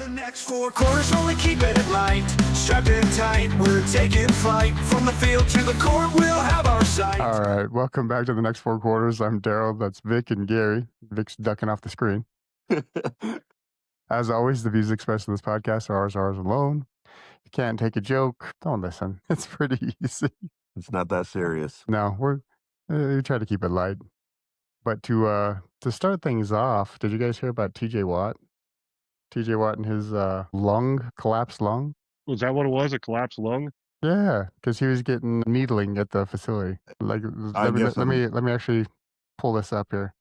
The next 4 quarters, only keep it light. Strapped in tight, we're taking flight. From the field to the court, we'll have our sight. All right, welcome back to the next 4 quarters. I'm Daryl. That's Vic and Gary. Vic's ducking off the screen. As always, the views expressed in this podcast are ours alone. You can't take a joke. Don't listen. It's pretty easy. It's not that serious. No, we try to keep it light. But to start things off, did you guys hear about TJ Watt? TJ Watt and his collapsed lung? Was that what it was? A collapsed lung? Yeah, because he was getting needling at the facility. Like, let me actually pull this up here.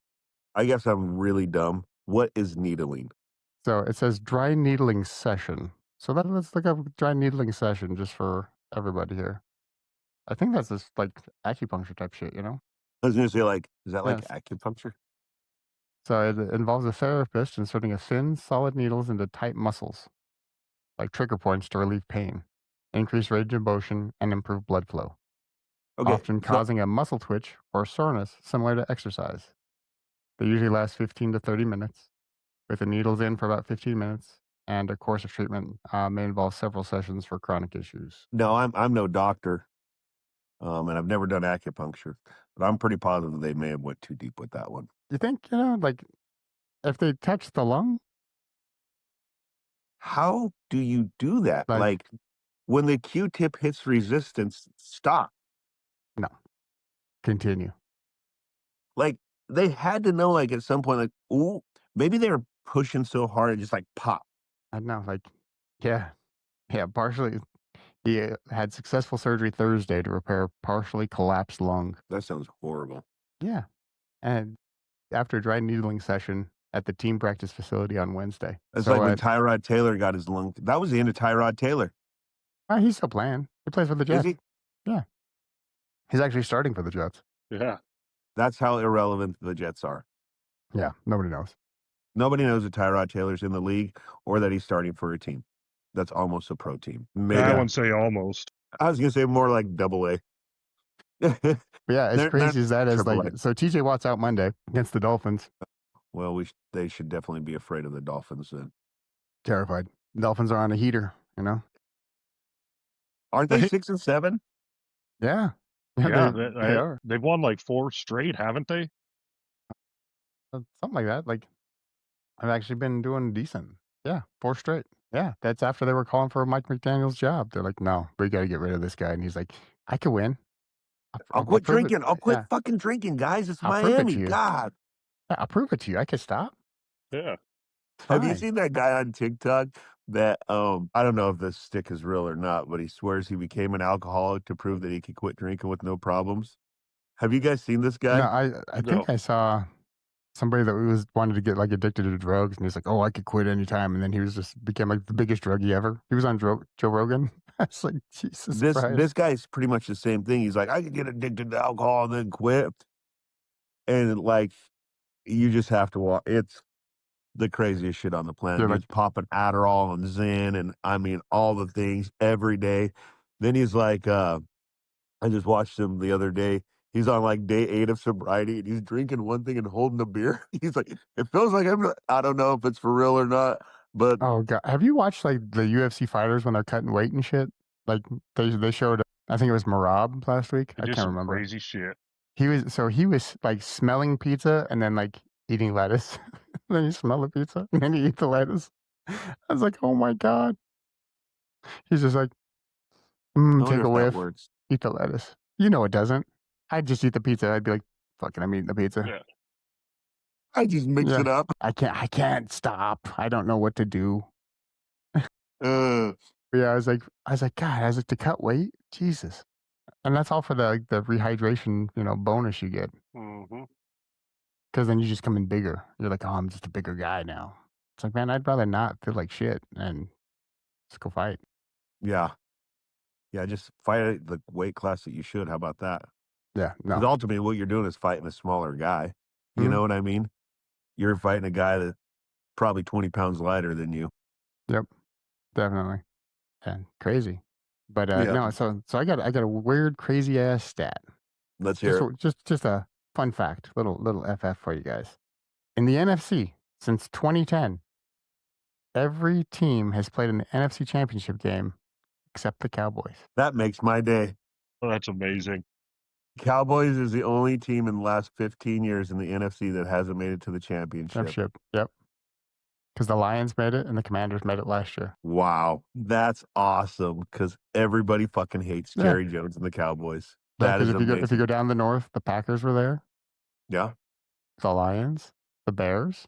I guess I'm really dumb. What is needling? So it says dry needling session. So let's look up dry needling session just for everybody here. I think that's just like acupuncture type shit, you know? I was going to say, is that Yes. acupuncture? So it involves a therapist inserting a thin, solid needles into tight muscles, like trigger points to relieve pain, increase range of motion, and improve blood flow. Okay. Often causing a muscle twitch or soreness similar to exercise. They usually last 15 to 30 minutes, with the needles in for about 15 minutes, and a course of treatment may involve several sessions for chronic issues. No, I'm no doctor, and I've never done acupuncture, but I'm pretty positive they may have went too deep with that one. You think, like if they touch the lung? How do you do that? Like- When the Q-tip hits resistance, stop. No. Continue. They had to know, at some point, ooh, maybe they were pushing so hard it just pop. I know, yeah, partially. He had successful surgery Thursday to repair partially collapsed lung. That sounds horrible. Yeah. And after a dry needling session at the team practice facility on Wednesday. It's So, like when Tyrod Taylor got his lung. That was the end of Tyrod Taylor. he's still playing. He plays for the Is Jets. he? He's actually starting for the Jets. Yeah. That's how irrelevant the Jets are. Yeah, nobody knows. Nobody knows that Tyrod Taylor's in the league or that he's starting for a team. That's almost a pro team. Maybe. I wouldn't say almost. I was going to say more like double A. But yeah, as They're crazy as that is, AAA. so TJ Watt's out Monday against the Dolphins. Well, they should definitely be afraid of the Dolphins then. Terrified. Dolphins are on a heater, you know? Aren't they 6 and 7? Yeah. Yeah, they are. They've won 4 straight, haven't they? Something like that. I've actually been doing decent. Yeah, 4 straight. Yeah, that's after they were calling for Mike McDaniel's job. They're like, no, we got to get rid of this guy. And he's like, I could win. I'll quit prove it. drinking. I'll quit Yeah. fucking drinking, guys. It's I'll prove it Miami. to you. God. Yeah, I'll prove it to you. I could stop. Yeah. Have you Fine. seen that guy on TikTok that I don't know if this stick is real or not, but he swears he became an alcoholic to prove that he could quit drinking with no problems? Have you guys seen this guy? No, I think I saw somebody that wanted to get addicted to drugs, and he's like, oh, I could quit anytime. And then he became the biggest druggie ever. He was on Joe Rogan. I was like, Jesus Christ. This guy's pretty much the same thing. He's like, I could get addicted to alcohol and then quit. And you just have to walk. It's the craziest shit on the planet. Yeah, He's popping Adderall and Zen and all the things every day. Then he's like, I just watched him the other day. He's on day 8 of sobriety and he's drinking one thing and holding a beer. He's like, it feels like I don't know if it's for real or not, but Oh God, have you watched the UFC fighters when they're cutting weight and shit? They showed, I think it was Marab last week. They I do can't some remember. crazy shit. He was smelling pizza and then eating lettuce. Then you smell the pizza and then you eat the lettuce. I was like, oh my God. He's just like, I wonder take if a that whiff, works. eat the lettuce. You know it doesn't. I'd just eat the pizza. I'd be like, fucking, I'm eating the pizza. Yeah. I just mix it up. I can't stop. I don't know what to do. Uh, But yeah, I was like, God, to cut weight? Jesus. And that's all for the rehydration, bonus you get. Mm-hmm. Because then you just come in bigger. You're like, oh, I'm just a bigger guy now. It's like, man, I'd rather not feel like shit and just go fight. yeah. Yeah, just fight at the weight class that you should. How about that? Yeah, Because no. ultimately what you're doing is fighting a smaller guy. You Mhm. know what I mean? You're fighting a guy that's probably 20 pounds lighter than you. Yep, definitely. And crazy. But Yeah. no, so I got a weird, crazy ass stat. Let's hear it. Just a fun fact, little FF for you guys. In the NFC, since 2010, Every team has played in the NFC Championship game except the Cowboys. That makes my day. Oh, that's amazing. Cowboys is the only team in the last 15 years in the NFC that hasn't made it to the championship. Championship. Yep. Because the Lions made it and the Commanders made it last year. Wow. That's awesome because everybody fucking hates Yeah. Jerry Jones and the Cowboys. Yeah, That is amazing. if you go down the north, the Packers were there. Yeah. The Lions, the Bears.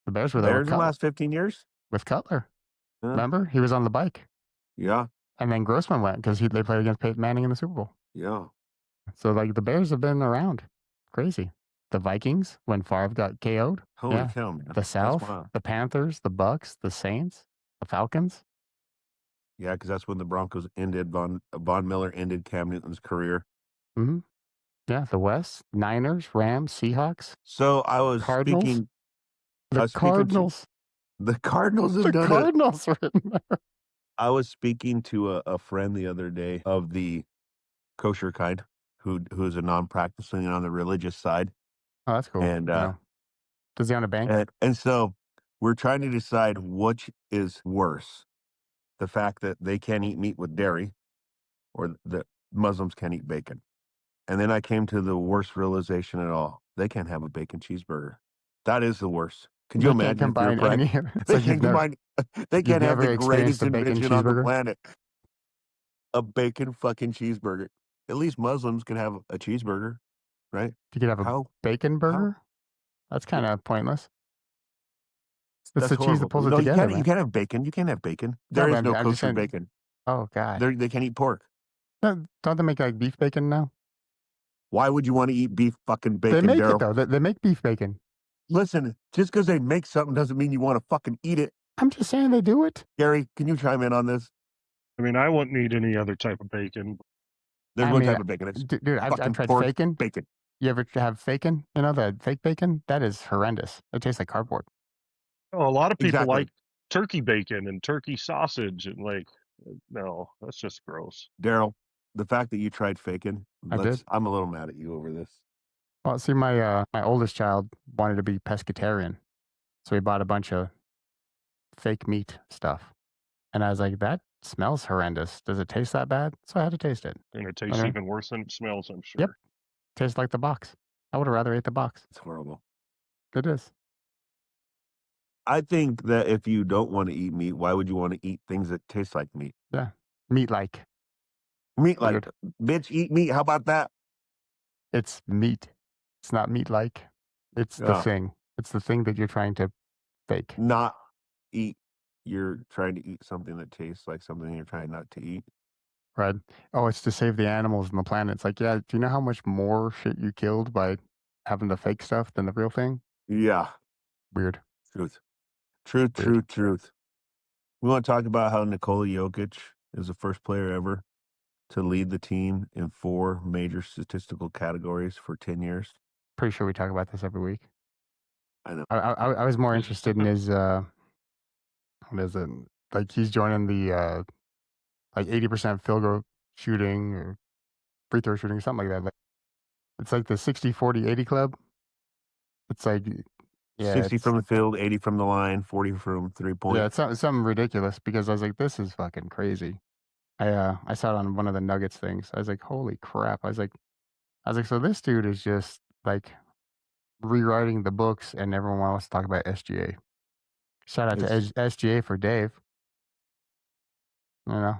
The Bears were there Bears in the last 15 years? with Cutler. Huh? Remember? He was on the bike. Yeah. And then Grossman went because they played against Peyton Manning in the Super Bowl. Yeah. So, like, the Bears have been around. Crazy. The Vikings, when Favre got KO'd. Holy Yeah. cow, man. The That's South, wild. the Panthers, the Bucks, the Saints, the Falcons. Yeah, because that's when the Broncos ended. Von Miller ended Cam Newton's career. Mm-hmm. Yeah, the West, Niners, Rams, Seahawks. So I was Cardinals? speaking. The Cardinals. The Cardinals have The done it. Cardinals were in there. I was speaking to a friend the other day of the kosher kind, who's a non-practicing on the religious side, Oh, that's cool. and Does he own a bank? and so we're trying to decide which is worse: the fact that they can't eat meat with dairy, or that Muslims can't eat bacon. And then I came to the worst realization at all: they can't have a bacon cheeseburger. That is the worst. Can you They can't imagine if you're combine any. It's They like can't combine. They can't have never the experienced greatest a bacon invention on the cheeseburger? planet. A bacon fucking cheeseburger. At least Muslims can have a cheeseburger, right? You could have a How? bacon burger? That's kind of pointless. It's That's the cheese horrible. that pulls it No, together, you man. can't have bacon. You can't have bacon. No, There but is no I'm just kosher saying. bacon. Oh, God. They can't eat pork. Don't they make like beef bacon now? Why would you want to eat beef fucking They bacon, make Daryl? it, though. They make beef bacon. Listen, just because they make something doesn't mean you want to fucking eat it. I'm just saying they do it. Gary, can you chime in on this? I mean, I wouldn't eat any other type of bacon. There's I one mean, type of bacon. It's Dude, I've fucking tried pork bacon. bacon. You ever have bacon? You know, the fake bacon? That is horrendous. It tastes like cardboard. Oh, a lot of people Exactly. like turkey bacon and turkey sausage, and no, that's just gross. Daryl, the fact that you tried faking, I did. I'm a little mad at you over this. Well, see, my oldest child wanted to be pescatarian, so he bought a bunch of fake meat stuff. And I was like, that smells horrendous. Does it taste that bad? So I had to taste it. And it tastes Okay. even worse than it smells, I'm sure. Yep. Tastes like the box. I would have rather ate the box. It's horrible. It is. I think that if you don't want to eat meat, why would you want to eat things that taste like meat? Yeah. Meat-like. Meat like, Weird. bitch, eat meat. How about that? It's meat. It's not meat-like. It's the Yeah. thing. It's the thing that you're trying to fake. Not eat. You're trying to eat something that tastes like something you're trying not to eat. Right. Oh, it's to save the animals and the planet. It's like, yeah, do you know how much more shit you killed by having the fake stuff than the real thing? Yeah. Weird. Truth. We want to talk about how Nikola Jokic is the first player ever to lead the team in 4 major statistical categories for 10 years. Pretty sure we talk about this every week. I know. I was more interested in his what is it? Like he's joining the like 80% field goal shooting or free throw shooting or something like that. Like, it's like the 60-40-80 club. It's like 60 from the field, 80 from the line, 40 from 3-point. Yeah, it's something ridiculous because I was like, this is fucking crazy. I saw it on one of the Nuggets things. I was like, holy crap. I was like, so this dude is just like rewriting the books and everyone wants to talk about SGA. Shout out to SGA for Dave. You know,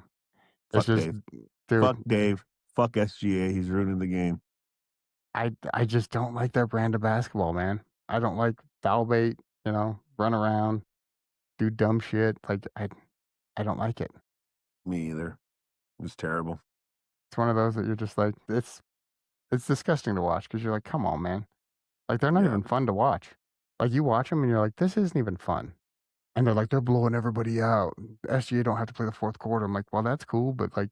Fuck it's just, Dave. dude, Fuck Dave. Fuck SGA. He's ruining the game. I just don't like their brand of basketball, man. I don't like foul bait, you know, run around, do dumb shit. Like I don't like it. Me either. It's terrible. It's one of those that you're just like, it's disgusting to watch because you're like, come on, man. Like they're not Yeah. even fun to watch. Like you watch them and you're like, this isn't even fun. And they're like, they're blowing everybody out. The SGA don't have to play the fourth quarter. I'm like, well, that's cool, but like,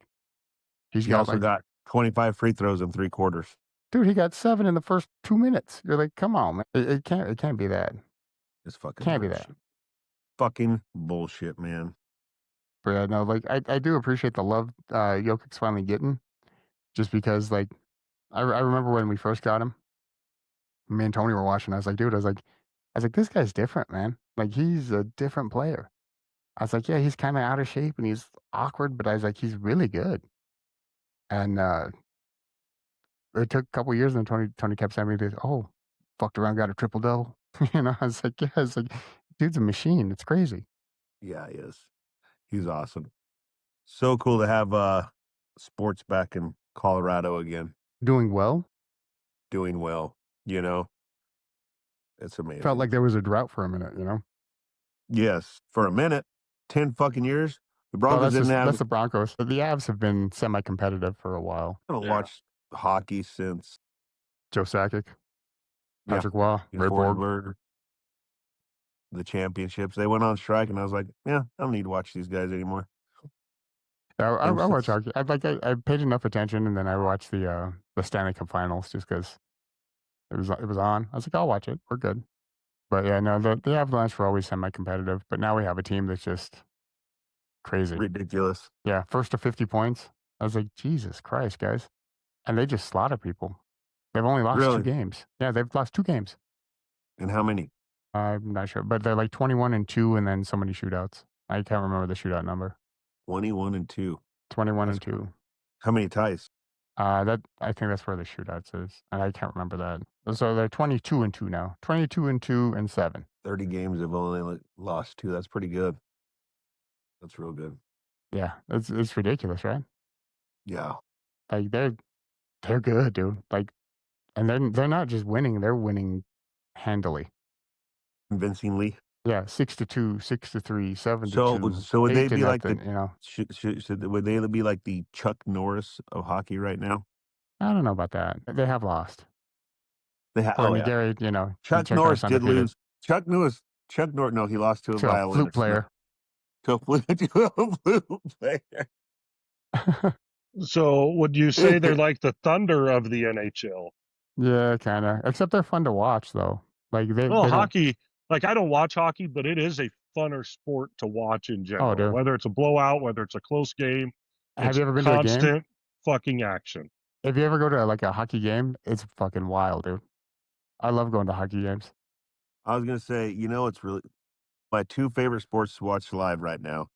He also got 25 free throws in 3 quarters. Dude, he got 7 in the first 2 minutes. You're like, come on, man. It can't be that. It's fucking Can't bullshit. be that. Fucking bullshit, man. But yeah, no, like I do appreciate the love Jokic's finally getting, just because like I remember when we first got him, me and Tony were watching. I was like, dude, I was like, this guy's different, man. Like he's a different player. I was like, yeah, he's kind of out of shape and he's awkward, but I was like, he's really good. And it took a couple years, and Tony kept sending me this. Oh, fucked around, got a triple double. I was like, yeah, it's like, dude's a machine. It's crazy. Yeah, he is. He's awesome. So cool to have sports back in Colorado again, Doing well. doing well. You know, it's Felt amazing. like there was a drought for a minute. Yes, for a minute, 10 fucking years. The Well, Broncos didn't that's have. the Broncos. But the Avs have been semi-competitive for a while. I haven't Yeah. watched hockey since Joe Sakic, Yeah. Patrick Waugh, Ray Borg. Forsberg, the championships. They went on strike, and I was like, yeah, I don't need to watch these guys anymore. I And watch since- hockey. I paid enough attention, and then I watched the Stanley Cup Finals just because it was on. I was like, I'll watch it. We're good. But yeah, no, the Avalanche were always semi-competitive, but now we have a team that's just crazy. ridiculous. Yeah, first to 50 points. I was like, Jesus Christ, guys. And they just slaughter people. They've only lost Really? 2 games. Yeah, they've lost 2 games. And how many? I'm not sure, but they're like 21-2 and then so many shootouts. I can't remember the shootout number. 21-2. 21 That's and 2. How many ties? That I think that's where the shootouts is, and I can't remember that. So they're 22-2 now. 22-2 and 7. 30 games. They've only lost 2. That's pretty good. That's real good. Yeah, it's ridiculous, right? Yeah. Like they're good, dude. Like, and they're not just winning; they're winning handily. Convincingly. Yeah, 6-2, 6-3, 7-2. So would they 8 to be like nothing, would they be like the Chuck Norris of hockey right now? I don't know about that. They have lost. Oh, yeah. Gary, Chuck Norris did lose. Chuck Norris. No, he lost to a to a violin. flute player. To a flute player. So would you say they're like the Thunder of the NHL? Yeah, kind of. Except they're fun to watch, though. Like they don't- Hockey, like I don't watch hockey, but it is a funner sport to watch in general. dude. Whether it's a blowout, whether it's a close game, Have it's you ever been to a game? constant fucking action. If you ever go to like a hockey game, it's fucking wild, dude. I love going to hockey games. I was gonna say, it's really my 2 favorite sports to watch live right now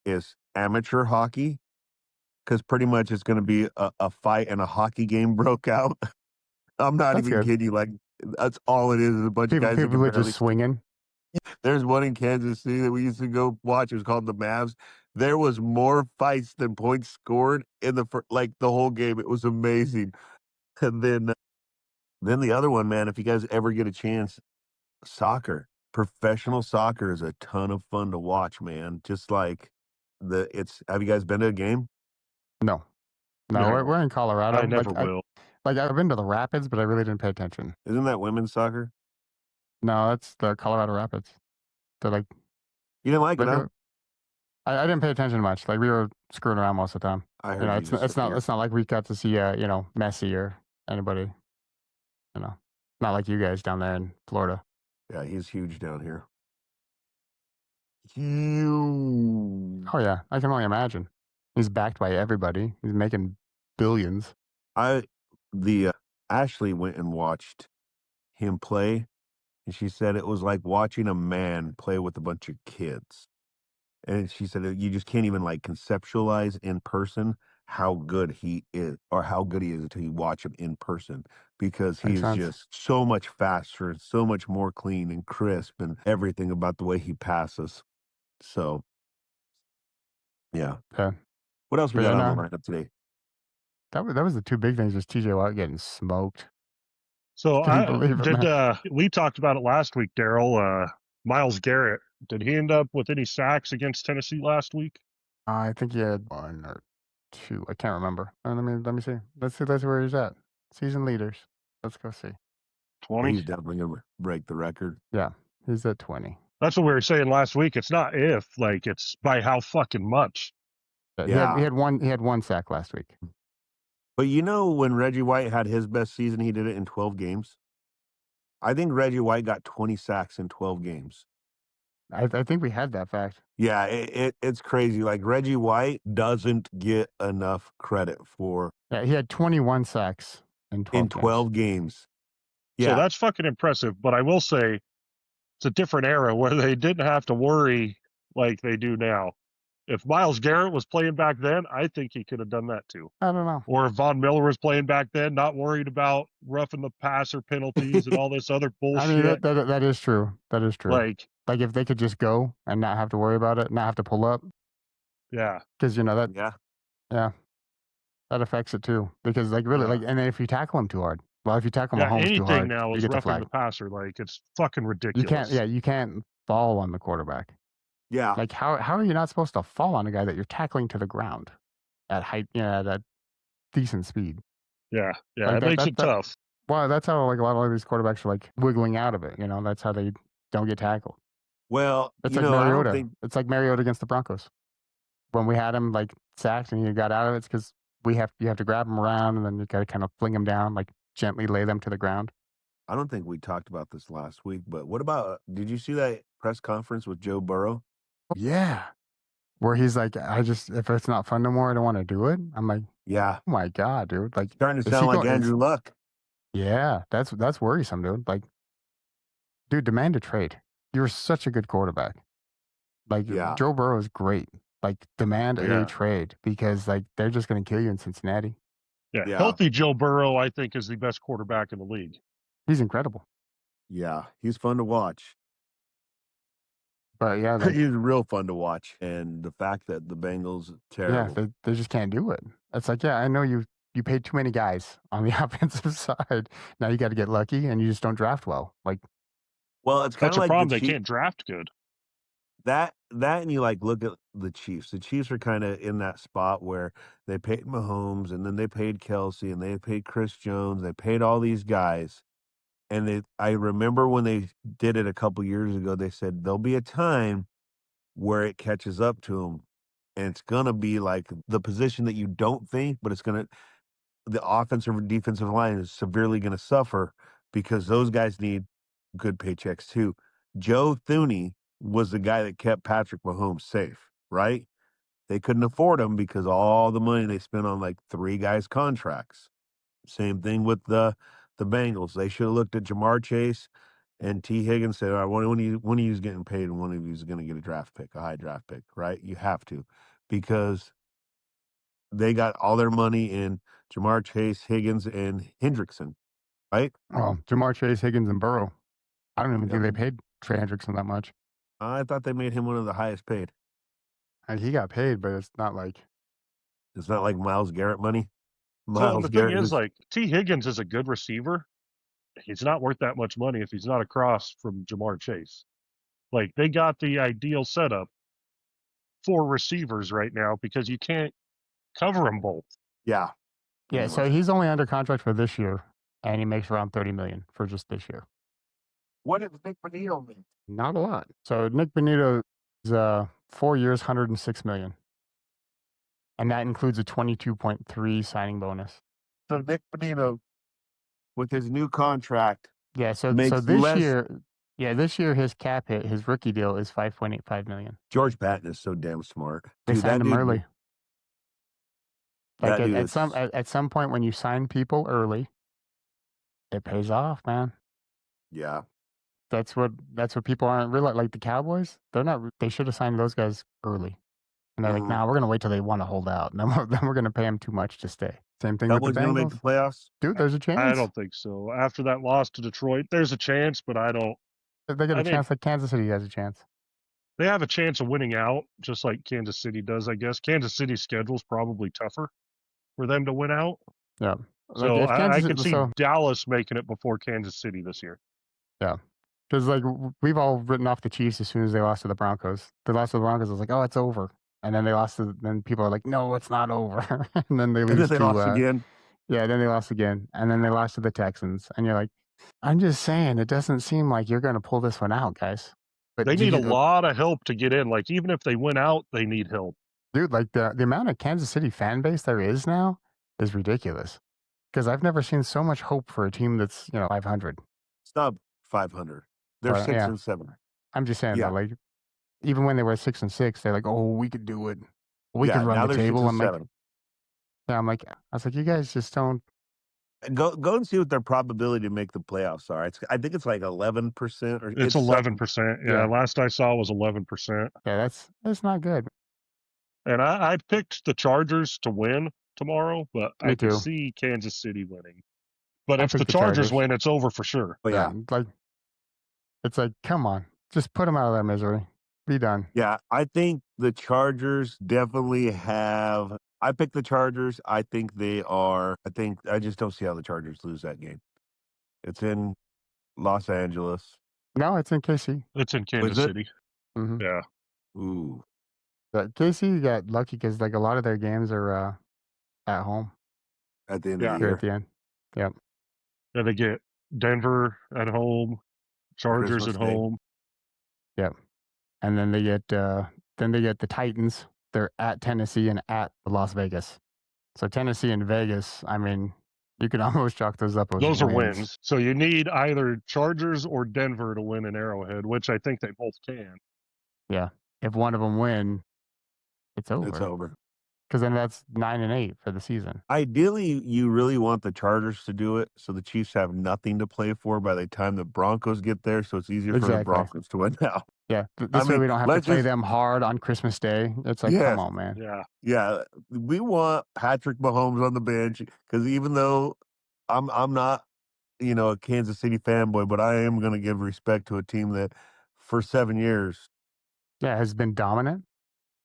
is amateur hockey, because pretty much it's gonna be a fight and a hockey game broke out. I'm not That's even good. kidding you. Like, that's all it is a bunch of guys. that People can are barely- just swinging. There's one in Kansas City that we used to go watch. It was called the Mavs. There was more fights than points scored in the whole game. It was amazing. And then the other one, man, if you guys ever get a chance, soccer. Professional soccer is a ton of fun to watch, man. Just like have you guys been to a game? No, No. we're in Colorado. I never will. I've been to the Rapids, but I really didn't pay attention. Isn't that women's soccer? No, that's the Colorado Rapids. They're like, You didn't like it, huh? regular- I didn't pay attention much. Like we were screwing around most of the time. I heard It's not like we got to see Messi or anybody. Not like you guys down there in Florida. Yeah, he's huge down here. Huge. Oh yeah, I can only imagine. He's backed by everybody. He's making billions. Ashley went and watched him play, and she said it was like watching a man play with a bunch of kids. And she said that you just can't even like conceptualize in person how good he is, or how good he is until you watch him in person, because Makes he's sense. just so much faster and so much more clean and crisp and everything about the way he passes. So, yeah. Yeah. What else we But got yeah, on no. the lineup today? That was the 2 big things. Was TJ Watt getting smoked. So Can you believe it, man? we talked about it last week, Daryl. Miles Garrett, did he end up with any sacks against Tennessee last week? I think he had 1 or 2. I can't remember. Let me see. Let's see. That's where he's at. Season leaders. Let's go see. 20? He's definitely going to break the record. Yeah, he's at 20. That's what we were saying last week. It's not if, like, it's by how fucking much. Yeah. He had 1 sack last week. But when Reggie White had his best season, he did it in 12 games. I think Reggie White got 20 sacks in 12 games. I think we had that fact. Yeah, it's crazy. Like, Reggie White doesn't get enough credit for Yeah, he had 21 sacks in 12 games. So Yeah, that's fucking impressive. But I will say, it's a different era where they didn't have to worry like they do now. If Myles Garrett was playing back then, I think he could have done that too. I don't know. Or if Von Miller was playing back then, not worried about roughing the passer penalties and all this other I mean, bullshit. that is true. That is true. Like, if they could just go and not have to worry about it, not have to pull up, yeah, because that Yeah. yeah, that affects it too. Because really, Yeah. and then if you tackle him too hard, well, if you tackle yeah, Mahomes too anything hard, now you is get the roughing flag. the passer. Like, it's fucking You ridiculous. you can't fall on the quarterback. Yeah. Like how are you not supposed to fall on a guy that you're tackling to the ground at height, at a decent speed? Yeah, Like it makes it tough. Well, that's how like a lot of these quarterbacks are like wiggling out of it. That's how they don't get tackled. Well, It's I like don't Mariota. think It's like Mariota against the Broncos. When we had him like sacked and he got out of it, it's because you have to grab him around and then you got to kind of fling him down, like gently lay them to the ground. we talked about this last week, but what about did you see that press conference with Joe Burrow? Yeah, where he's like, if it's not fun no more, I don't want to do it. I'm like, Yeah. oh my god, dude! Like, Starting to is he sound like going- Andrew Luck. Yeah, that's worrisome, dude. Like, dude, demand a trade. You're such a good quarterback. Like, Yeah. Joe Burrow is great. Like, demand Yeah. a trade because like they're just going to kill you in Cincinnati. Yeah, Yeah. healthy Joe Burrow, I think, is the best quarterback in the league. He's incredible. Yeah. He's fun to watch. But yeah, like, He's real fun to watch. And the fact that the Bengals terrible. yeah, they just can't do it. It's like, yeah, I know you paid too many guys on the offensive side. Now you got to get lucky, and you just don't draft well. Like, Well, it's kind That's of a like problem. the They Chiefs. can't draft good. That and you like look at the Chiefs. The Chiefs are kind of in that spot where they paid Mahomes and then they paid Kelsey and they paid Chris Jones. They paid all these guys. And I remember when they did it a couple years ago, they said there'll be a time where it catches up to them. And it's going to be like the position that you don't think, but the offensive and defensive line is severely going to suffer because those guys need good paychecks too. Joe Thuney was the guy that kept Patrick Mahomes safe, right? They couldn't afford him because all the money they spent on like 3 guys' contracts. Same thing with the Bengals. They should have looked at Jamar Chase and T. Higgins, said, all right, one of you is getting paid and one of you is going to get a high draft pick, right? You have to, because they got all their money in Jamar Chase, Higgins, and Hendrickson, right? well, Jamar Chase, Higgins, and Burrow. I don't even think they Yep. paid Trey Hendrickson that much. I thought they made him one of the highest paid. Like, he got paid, but it's not like It's not like Myles Garrett money. Well, Myles the thing Garrett is, is like, T. Higgins is a good receiver. He's not worth that much money if he's not across from Jamar Chase. Like, they got the ideal setup for receivers right now because you can't cover them both. yeah. yeah. So he's only under contract for this year, and he makes around $30 million for just this year. What did Nick Bonito make? Not a lot. So Nick Bonito is 4 years, $106 million, and that includes a 22.3 signing bonus. So Nick Bonito, with his new contract, Yeah. So makes this less. year, this year his cap hit, his rookie deal is $5.85 million. George Patton is so damn smart. They Dude, signed him early. Like that dude at some point when you sign people early, it pays off, man. yeah. That's what people aren't realizing. Like the Cowboys, they should have signed those guys early. And they're like, Mhm. nah, we're going to wait till they want to hold out. And then we're going to pay them too much to stay. Same thing Cowboys with the gonna make Bengals. the playoffs? Dude, there's a chance. I don't think so. After that loss to Detroit, there's a chance, but I don't. They got I a think- chance like Kansas City has a chance. They have a chance of winning out, just like Kansas City does, I guess. Kansas City's schedule is probably tougher for them to win out. Yeah. So if I Kansas- can see so- Dallas making it before Kansas City this year. Yeah. Because like we've all written off the Chiefs as soon as they lost to the Broncos. They lost to the Broncos. I was like, oh, it's over. And then then people are like, no, it's not over. And then they And lose then they to lost again. Yeah, then they lost again. And then they lost to the Texans. And you're like, I'm just saying, it doesn't seem like you're going to pull this one out, guys. But They need a lot of help to get in. Like, even if they win out, they need help. Dude, like the amount of Kansas City fan base there is now is ridiculous. Because I've never seen so much hope for a team that's, 500. It's not 500. They're Right, 6 yeah. and 7. I'm just saying, Yeah. though, like, even when they were 6 and 6, they're like, oh, we could do it. We Yeah, could now run the they're 6 table. and I'm like, 7. yeah, I was like, you guys just don't. Go and see what their probability to make the playoffs are. I think it's like 11%, or It's something. 11%. Yeah, Yeah. last I saw was 11%. Yeah, that's not good. And I picked the Chargers to win tomorrow, but Me I could too. see Kansas City winning. But I if the picked the Chargers Chargers. win, it's over for sure. But yeah, It's like, come on, just put them out of that misery. Be done. yeah, I think the Chargers definitely have. I picked the Chargers. I think they are. I just don't see how the Chargers lose that game. It's in Los Angeles. No, it's in KC. It's in Kansas it? City. Mm-hmm. Yeah. Ooh, But KC got lucky because like a lot of their games are at home at the end of Yeah. the here year, at the end. Yep. Yeah, they get Denver at home, Chargers Christmas at Day. home. Yep. And then they get the Titans. They're at Tennessee and at Las Vegas. So Tennessee and Vegas, I mean, you could almost chalk those up as Those are wins. So you need either Chargers or Denver to win in Arrowhead, which I think they both can. Yeah. If one of them win, it's over. It's over. Because then that's 9-8 for the season. Ideally, you really want the Chargers to do it, so the Chiefs have nothing to play for by the time the Broncos get there. So it's easier for the Exactly. Broncos to win now. Yeah. This way we don't have to play them hard on Christmas Day. It's like, Yes. come on, man. Yeah. Yeah, we want Patrick Mahomes on the bench because even though I'm not, a Kansas City fanboy, but I am going to give respect to a team that for 7 years, Yeah, has been dominant.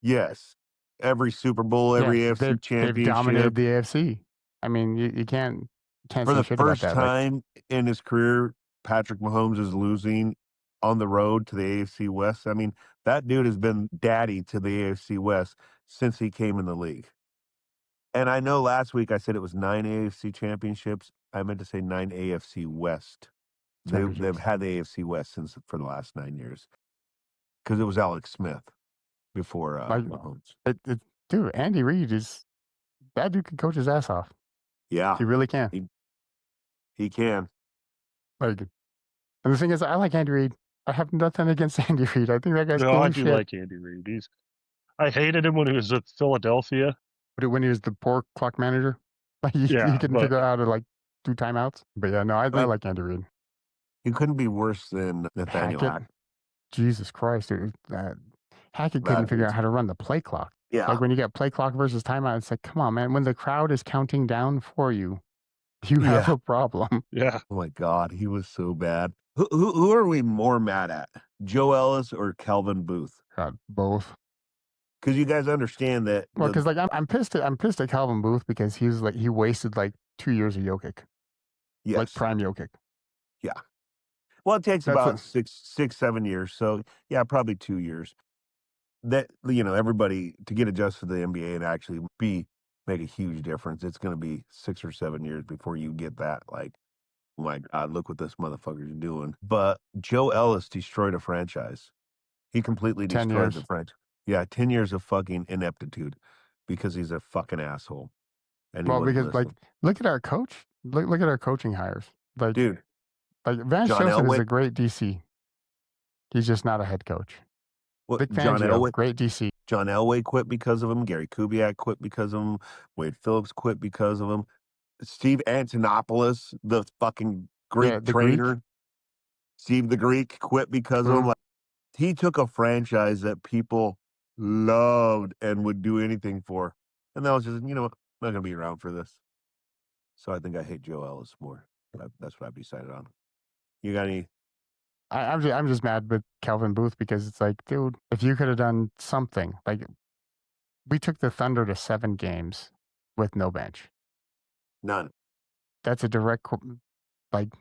yes, every Super Bowl, every AFC championship. They've dominated the AFC. I mean, you can't For say the shit first about that. time in his career, Patrick Mahomes is losing on the road to the AFC West. I mean, that dude has been daddy to the AFC West since he came in the league. And I know last week I said it was 9 AFC championships. I meant to say 9 AFC West. They've had the AFC West for the last 9 years because it was Alex Smith before Mahomes. Dude, Andy Reid that dude can coach his ass off. Yeah, He really can. he can. And the thing is, I like Andy Reid. I have nothing against Andy Reid. I think that guy's No, cool I as do shit. like Andy Reid. I hated him when he was at Philadelphia. But when he was the poor clock manager, like he Yeah, couldn't figure out how to like do timeouts. But yeah, no, I like Andy Reid. He couldn't be worse than Nathaniel Hackett. Jesus Christ, dude. Hackett couldn't figure out how to run the play clock. Yeah. Like when you get play clock versus timeout, it's like, come on, man. When the crowd is counting down for you, you have a problem. Yeah. Oh my God, he was so bad. Who are we more mad at, Joe Ellis or Calvin Booth? God, both. Because you guys understand that. Well, because like I'm pissed at Calvin Booth because he wasted like 2 years of Jokic, Yes. like prime Jokic. Yeah. Well, it takes about 6-7 years. So yeah, probably 2 years. That everybody to get adjusted to the NBA and actually make a huge difference. It's going to be 6 or 7 years before you get that. Like, oh my God, look what this motherfucker's doing. But Joe Ellis destroyed a franchise. He completely 10 destroyed years. the franchise. Yeah, 10 years of fucking ineptitude because he's a fucking asshole. And well, because like look at our coach. Look at our coaching hires. Like, dude, like Vance John Joseph Elway. is a great DC. He's just not a head coach. Well, Vic John Fangio, Elway, great DC. John Elway quit because of him. Gary Kubiak quit because of him. Wade Phillips quit because of him. Steve Antonopoulos, the fucking Greek trainer. Greek? Steve the Greek quit because of him. Like, he took a franchise that people loved and would do anything for. And that was just, I'm not going to be around for this. So I think I hate Joe Ellis more. That's what I've decided on. You got any? I'm just mad with Calvin Booth because it's like, dude, if you could have done something, like we took the Thunder to 7 games with no bench. None. That's a direct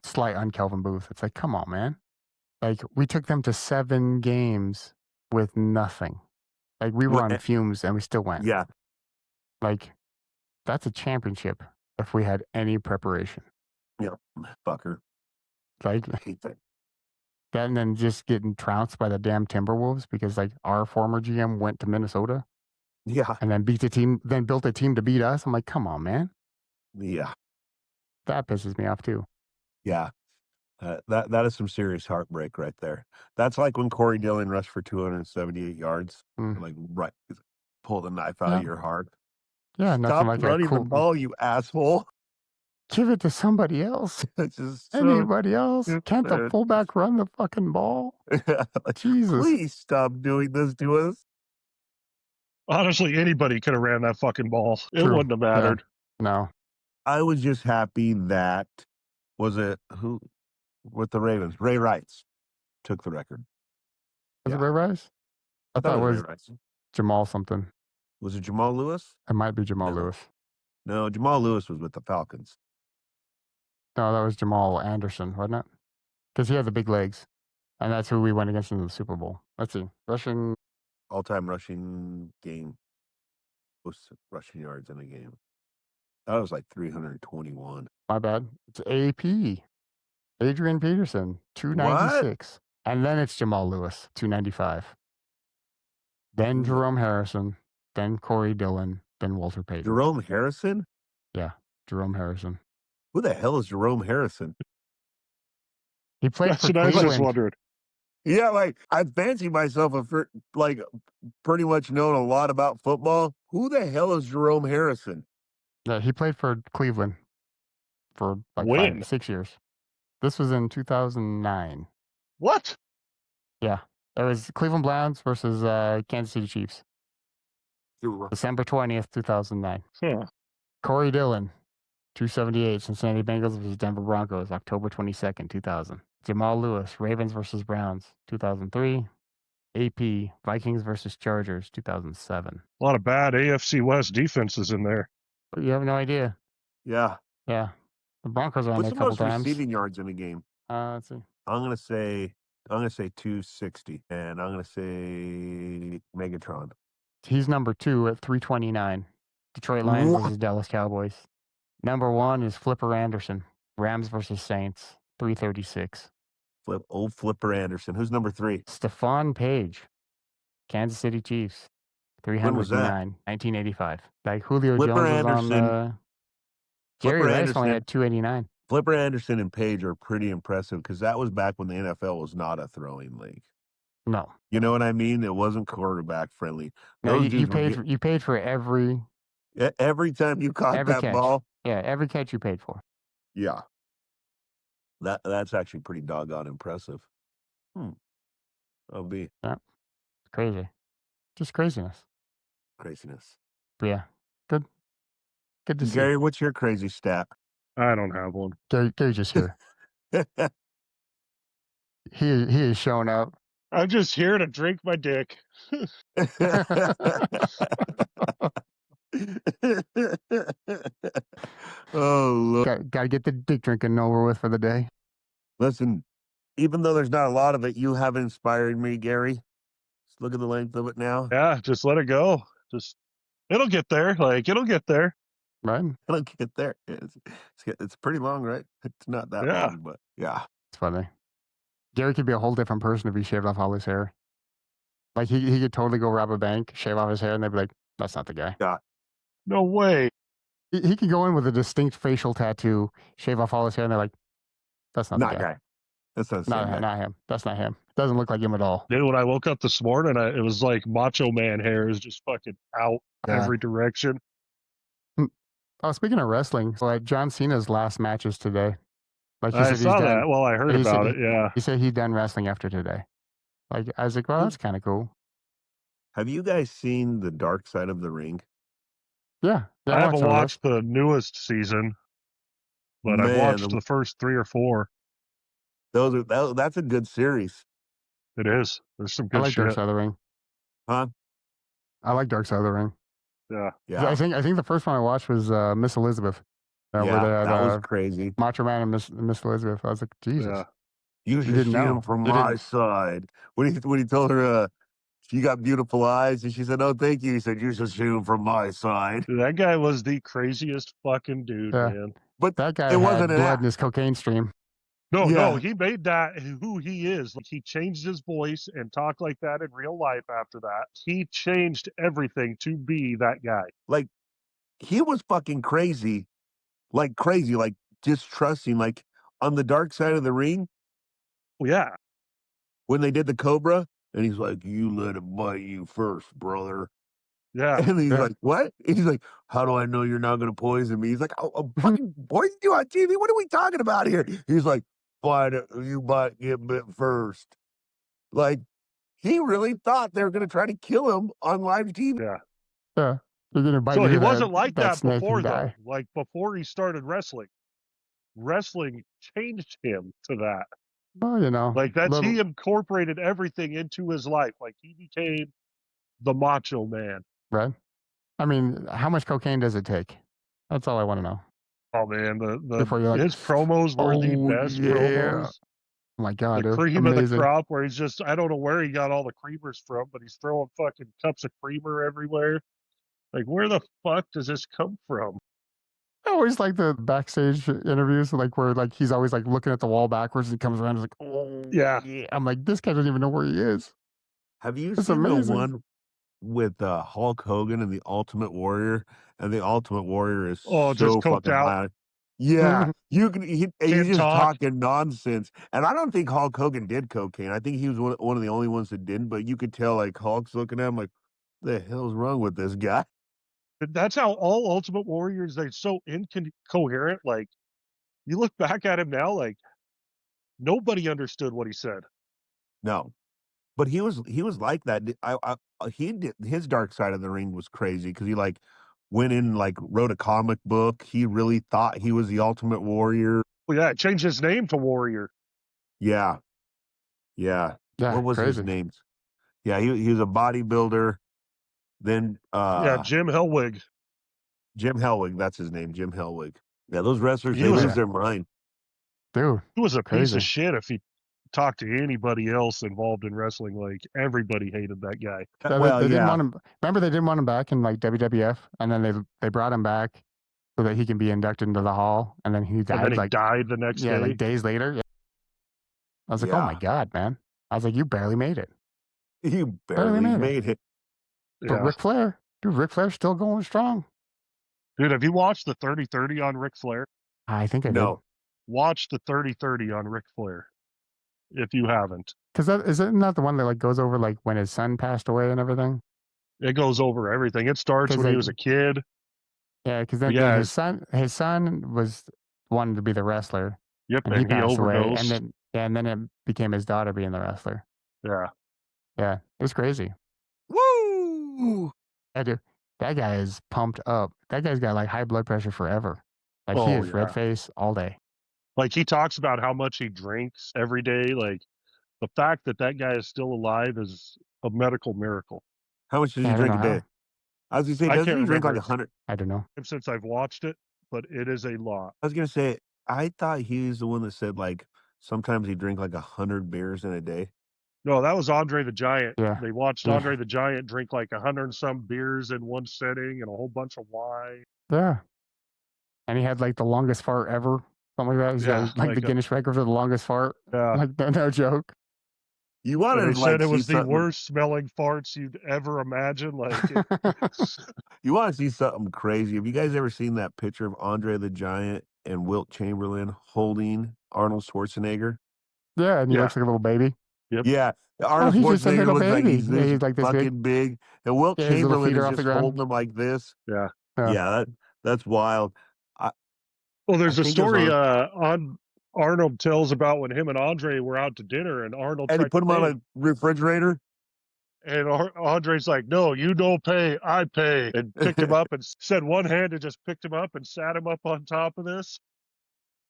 slight on Calvin Booth. It's like, come on, man. Like we took them to 7 games with nothing. Like we were on fumes and we still went. Yeah. Like that's a championship if we had any preparation. Yeah, fucker. Like I hate that. That and then just getting trounced by the damn Timberwolves because like our former GM went to Minnesota. Yeah. And then built a team to beat us. I'm like, come on, man. Yeah. That pisses me off too. Yeah. That is some serious heartbreak right there. That's like when Corey Dillon rushed for 278 yards. Like, right, pull the knife out of your heart. Yeah, nothing Stop like running the ball, you asshole. Give it to somebody else. It's just so Anybody else? Can't the stupid. fullback run the fucking ball? Like, Jesus. please stop doing this to us. Honestly, anybody could have ran that fucking ball. It True. wouldn't have Yeah. mattered. No. I was just happy that was it who with the Ravens. Ray Rice took the record. Was it Yeah. Ray Rice? I thought it was Ray Rice. Jamal something. Was it Jamal Lewis? It might be Jamal No. Lewis. No, Jamal Lewis was with the Falcons. No, that was Jamal Anderson, wasn't it? Because he had the big legs. And that's who we went against in the Super Bowl. Let's see. Rushing. All-time rushing game. Most rushing yards in a game. That was like 321. My bad. It's AP. Adrian Peterson, 296. And then it's Jamal Lewis, 295. Then Ooh. Jerome Harrison. Then Corey Dillon. Then Walter Payton. Jerome Harrison? Yeah, Jerome Harrison. Who the hell is Jerome Harrison? He played That's for what I was just Cleveland. wondering. Yeah, like I fancy myself like pretty much knowing a lot about football. Who the hell is Jerome Harrison? Yeah, he played for Cleveland for like When? 6 years. This was in 2009. What? Yeah, it was Cleveland Browns versus Kansas City Chiefs. December 20th, 2009. Huh. Corey Dillon, 278. Cincinnati Bengals versus Denver Broncos, October 22nd, 2000. Jamal Lewis, Ravens versus Browns, 2003. AP, Vikings versus Chargers, 2007. A lot of bad AFC West defenses in there. But you have no idea. Yeah. Yeah. The Broncos are on What's there the a couple most times. receiving yards in a game? Let's see. I'm gonna say 260, and I'm gonna say Megatron. He's number 2 at 329. Detroit Lions What? versus Dallas Cowboys. Number 1 is Flipper Anderson. Rams versus Saints, 336. Flipper Anderson. Who's number 3? Stephon Page, Kansas City Chiefs, When was that? 309, 1985. Like Julio Flipper Jones was Anderson. on Jerry Flipper Rice Anderson. only had 289. Flipper Anderson and Page are pretty impressive because that was back when the NFL was not a throwing league. No. You know what I mean? It wasn't quarterback friendly. No, Those you dudes paid for every every time you caught every that catch. ball. Yeah, every catch you paid for. Yeah. That's actually pretty doggone impressive. OB. Crazy. Just craziness. Craziness. But yeah. Good to see. Gary, what's your crazy stat? I don't have one. Gary's just here. he is showing up. I'm just here to drink my dick. Oh, look. Gotta get the dick drinking over with for the day. Listen, even though there's not a lot of it, you have inspired me, Gary. Just look at the length of it now. Yeah, just let it go. It'll get there. Like, it'll get there. Right? It'll get there. It's pretty long, right? It's not that Yeah. long, but yeah. It's funny. Gary could be a whole different person if he shaved off all his hair. Like he could totally go rob a bank, shave off his hair, and they'd be like, "That's not the guy." No way. He could go in with a distinct facial tattoo, shave off all his hair, and they're like, "That's not the guy. That's not the same guy. Not him. That's not him. Doesn't look like him at all." Dude, when I woke up this morning, it was like Macho Man hair is just fucking out every direction. Oh, speaking of wrestling, so John Cena's last match is today. Like he I said, saw he's that. done. Well, I heard He about said it. Yeah. He said he's done wrestling after today. Like I was like, well, that's kind of cool. Have you guys seen The Dark Side of the Ring? Yeah. I haven't watched the newest season, but I've watched the first 3 or 4. That's a good series. It is. There's some I good like shit. Dark Side of the Ring. Huh? I like Dark Side of the Ring. Yeah. Yeah. I think the first one I watched was Miss Elizabeth. Where they had, that was crazy. Macho Man and Miss Elizabeth. I was like, Jesus. Yeah. You should didn't see know. him from You my didn't- side. When he told her you got beautiful eyes, and she said, "Oh, thank you." He said, "You should see him from my side." Dude, that guy was the craziest fucking dude, Yeah. man. But That guy it had wasn't an blood act. in his cocaine stream. No, Yeah. he made that who he is. Like, he changed his voice and talked like that in real life after that. He changed everything to be that guy. Like, he was fucking crazy, like distrusting, like on the Dark Side of the Ring Well, yeah. when they did the Cobra, and he's like, "You let it bite you first, brother." Yeah. And he's Yeah. like, what? And he's like, how do I know you're not going to poison me? He's like, I'll fucking poison you on TV. What are we talking about here? He's like, you might get bit first. Like, he really thought they were going to try to kill him on live TV. Yeah. Yeah. You're gonna bite So me he with wasn't like that that snake before, and though. die. Like before he started wrestling changed him to that. Well, you know, Like that's little he incorporated everything into his life. Like he became the macho man. right. I mean, how much cocaine does it take? That's all I want to know. Oh man, Before you're like, his promos were the oh best yeah, promos. oh my god, The dude, cream of the amazing. crop, where he's just I don't know where he got all the creamers from, but he's throwing fucking cups of creamer everywhere. Like where the fuck does this come from? I always like the backstage interviews, like where like he's always like looking at the wall backwards and he comes around and he's like, oh Yeah. yeah. I'm like, this guy doesn't even know where he is. Have you It's seen the amazing. one with Hulk Hogan and the Ultimate Warrior? And the Ultimate Warrior is Oh, just so coked fucking out. high. Yeah, he's Can't just talk. talking nonsense. And I don't think Hulk Hogan did cocaine. I think he was one of the only ones that didn't. But you could tell, like, Hulk's looking at him like, the hell's wrong with this guy? That's how all Ultimate Warriors, they're so incoherent. Like you look back at him now, like nobody understood what he said. No, but he was like that. He did his dark side of the ring was crazy because he like went in like wrote a comic book. He really thought he was the Ultimate Warrior. Well, yeah, changed his name to Warrior. Yeah, yeah. Yeah, What was his crazy. name? Yeah, he was a bodybuilder. Then Yeah, Jim Hellwig. Jim Hellwig, that's his name, Jim Hellwig. Yeah, those wrestlers, He they was lose Yeah, their mind. dude, He was a piece crazy. of shit if he talked to anybody else involved in wrestling. Like everybody hated that guy. Yeah, Well, they didn't yeah, want him. Remember, they didn't want him back in like WWF, and then they brought him back so that he can be inducted into the Hall, and then he And then died he like died the next day. like days later. Yeah. I was like, oh my yeah. god, man! I was like, you barely made it. You Barely barely made it. made it. But Yeah. Ric Flair, dude, Ric Flair's still going strong. Dude, have you watched the 30-30 on Ric Flair? I think I did. No, Watch the 30-30 on Ric Flair if you haven't. Because isn't that the one that like goes over like when his son passed away and everything? It goes over everything. It starts 'Cause when he they- was a kid. Yeah, because But then, yeah, his son was wanted to be the wrestler, Yep, and he and he passed away, overdosed. and then it became his daughter being the wrestler. Yeah. Yeah, it was crazy. woo! That guy is pumped up. That guy's got like high blood pressure forever. Like he Oh, is red yeah. face all day. Like he talks about how much he drinks every day. Like the fact that that guy is still alive is a medical miracle. How much does Yeah, he I don't drink a know day? how. I was gonna say, I doesn't can't he drink like remember. 100? I don't know. Since I've watched it, but it is a lot. I was gonna say, I thought he's the one that said like sometimes he drink like 100 beers in a day. No, that was Andre the Giant. Yeah. They watched Yeah. Andre the Giant drink like 100 and some beers in one setting and a whole bunch of wine. Yeah. And he had like the longest fart ever. Something like that. He's Yeah, got like the Guinness record for the longest fart. Yeah. Like no joke. You want And to they like said it see was the something, worst smelling farts you'd ever imagine. Like, you want to see something crazy. Have you guys ever seen that picture of Andre the Giant and Wilt Chamberlain holding Arnold Schwarzenegger? Yeah, and he Yeah. looks like a little baby. Yep. Yeah, Arnold he's just a Schwarzenegger little looks like baby. he's Yeah, this, he's like this fucking big. And Wilt Yeah, his little Chamberlain feet are is off the just ground. holding him like this. yeah. Yeah. Yeah, that's wild. Well, there's I a think it was story on Arnold tells about when him and Andre were out to dinner and Arnold And he tried put to him on pay. a refrigerator. And Andre's like, no, you don't pay, I pay. And picked him up and said one hand and just picked him up and sat him up on top of this.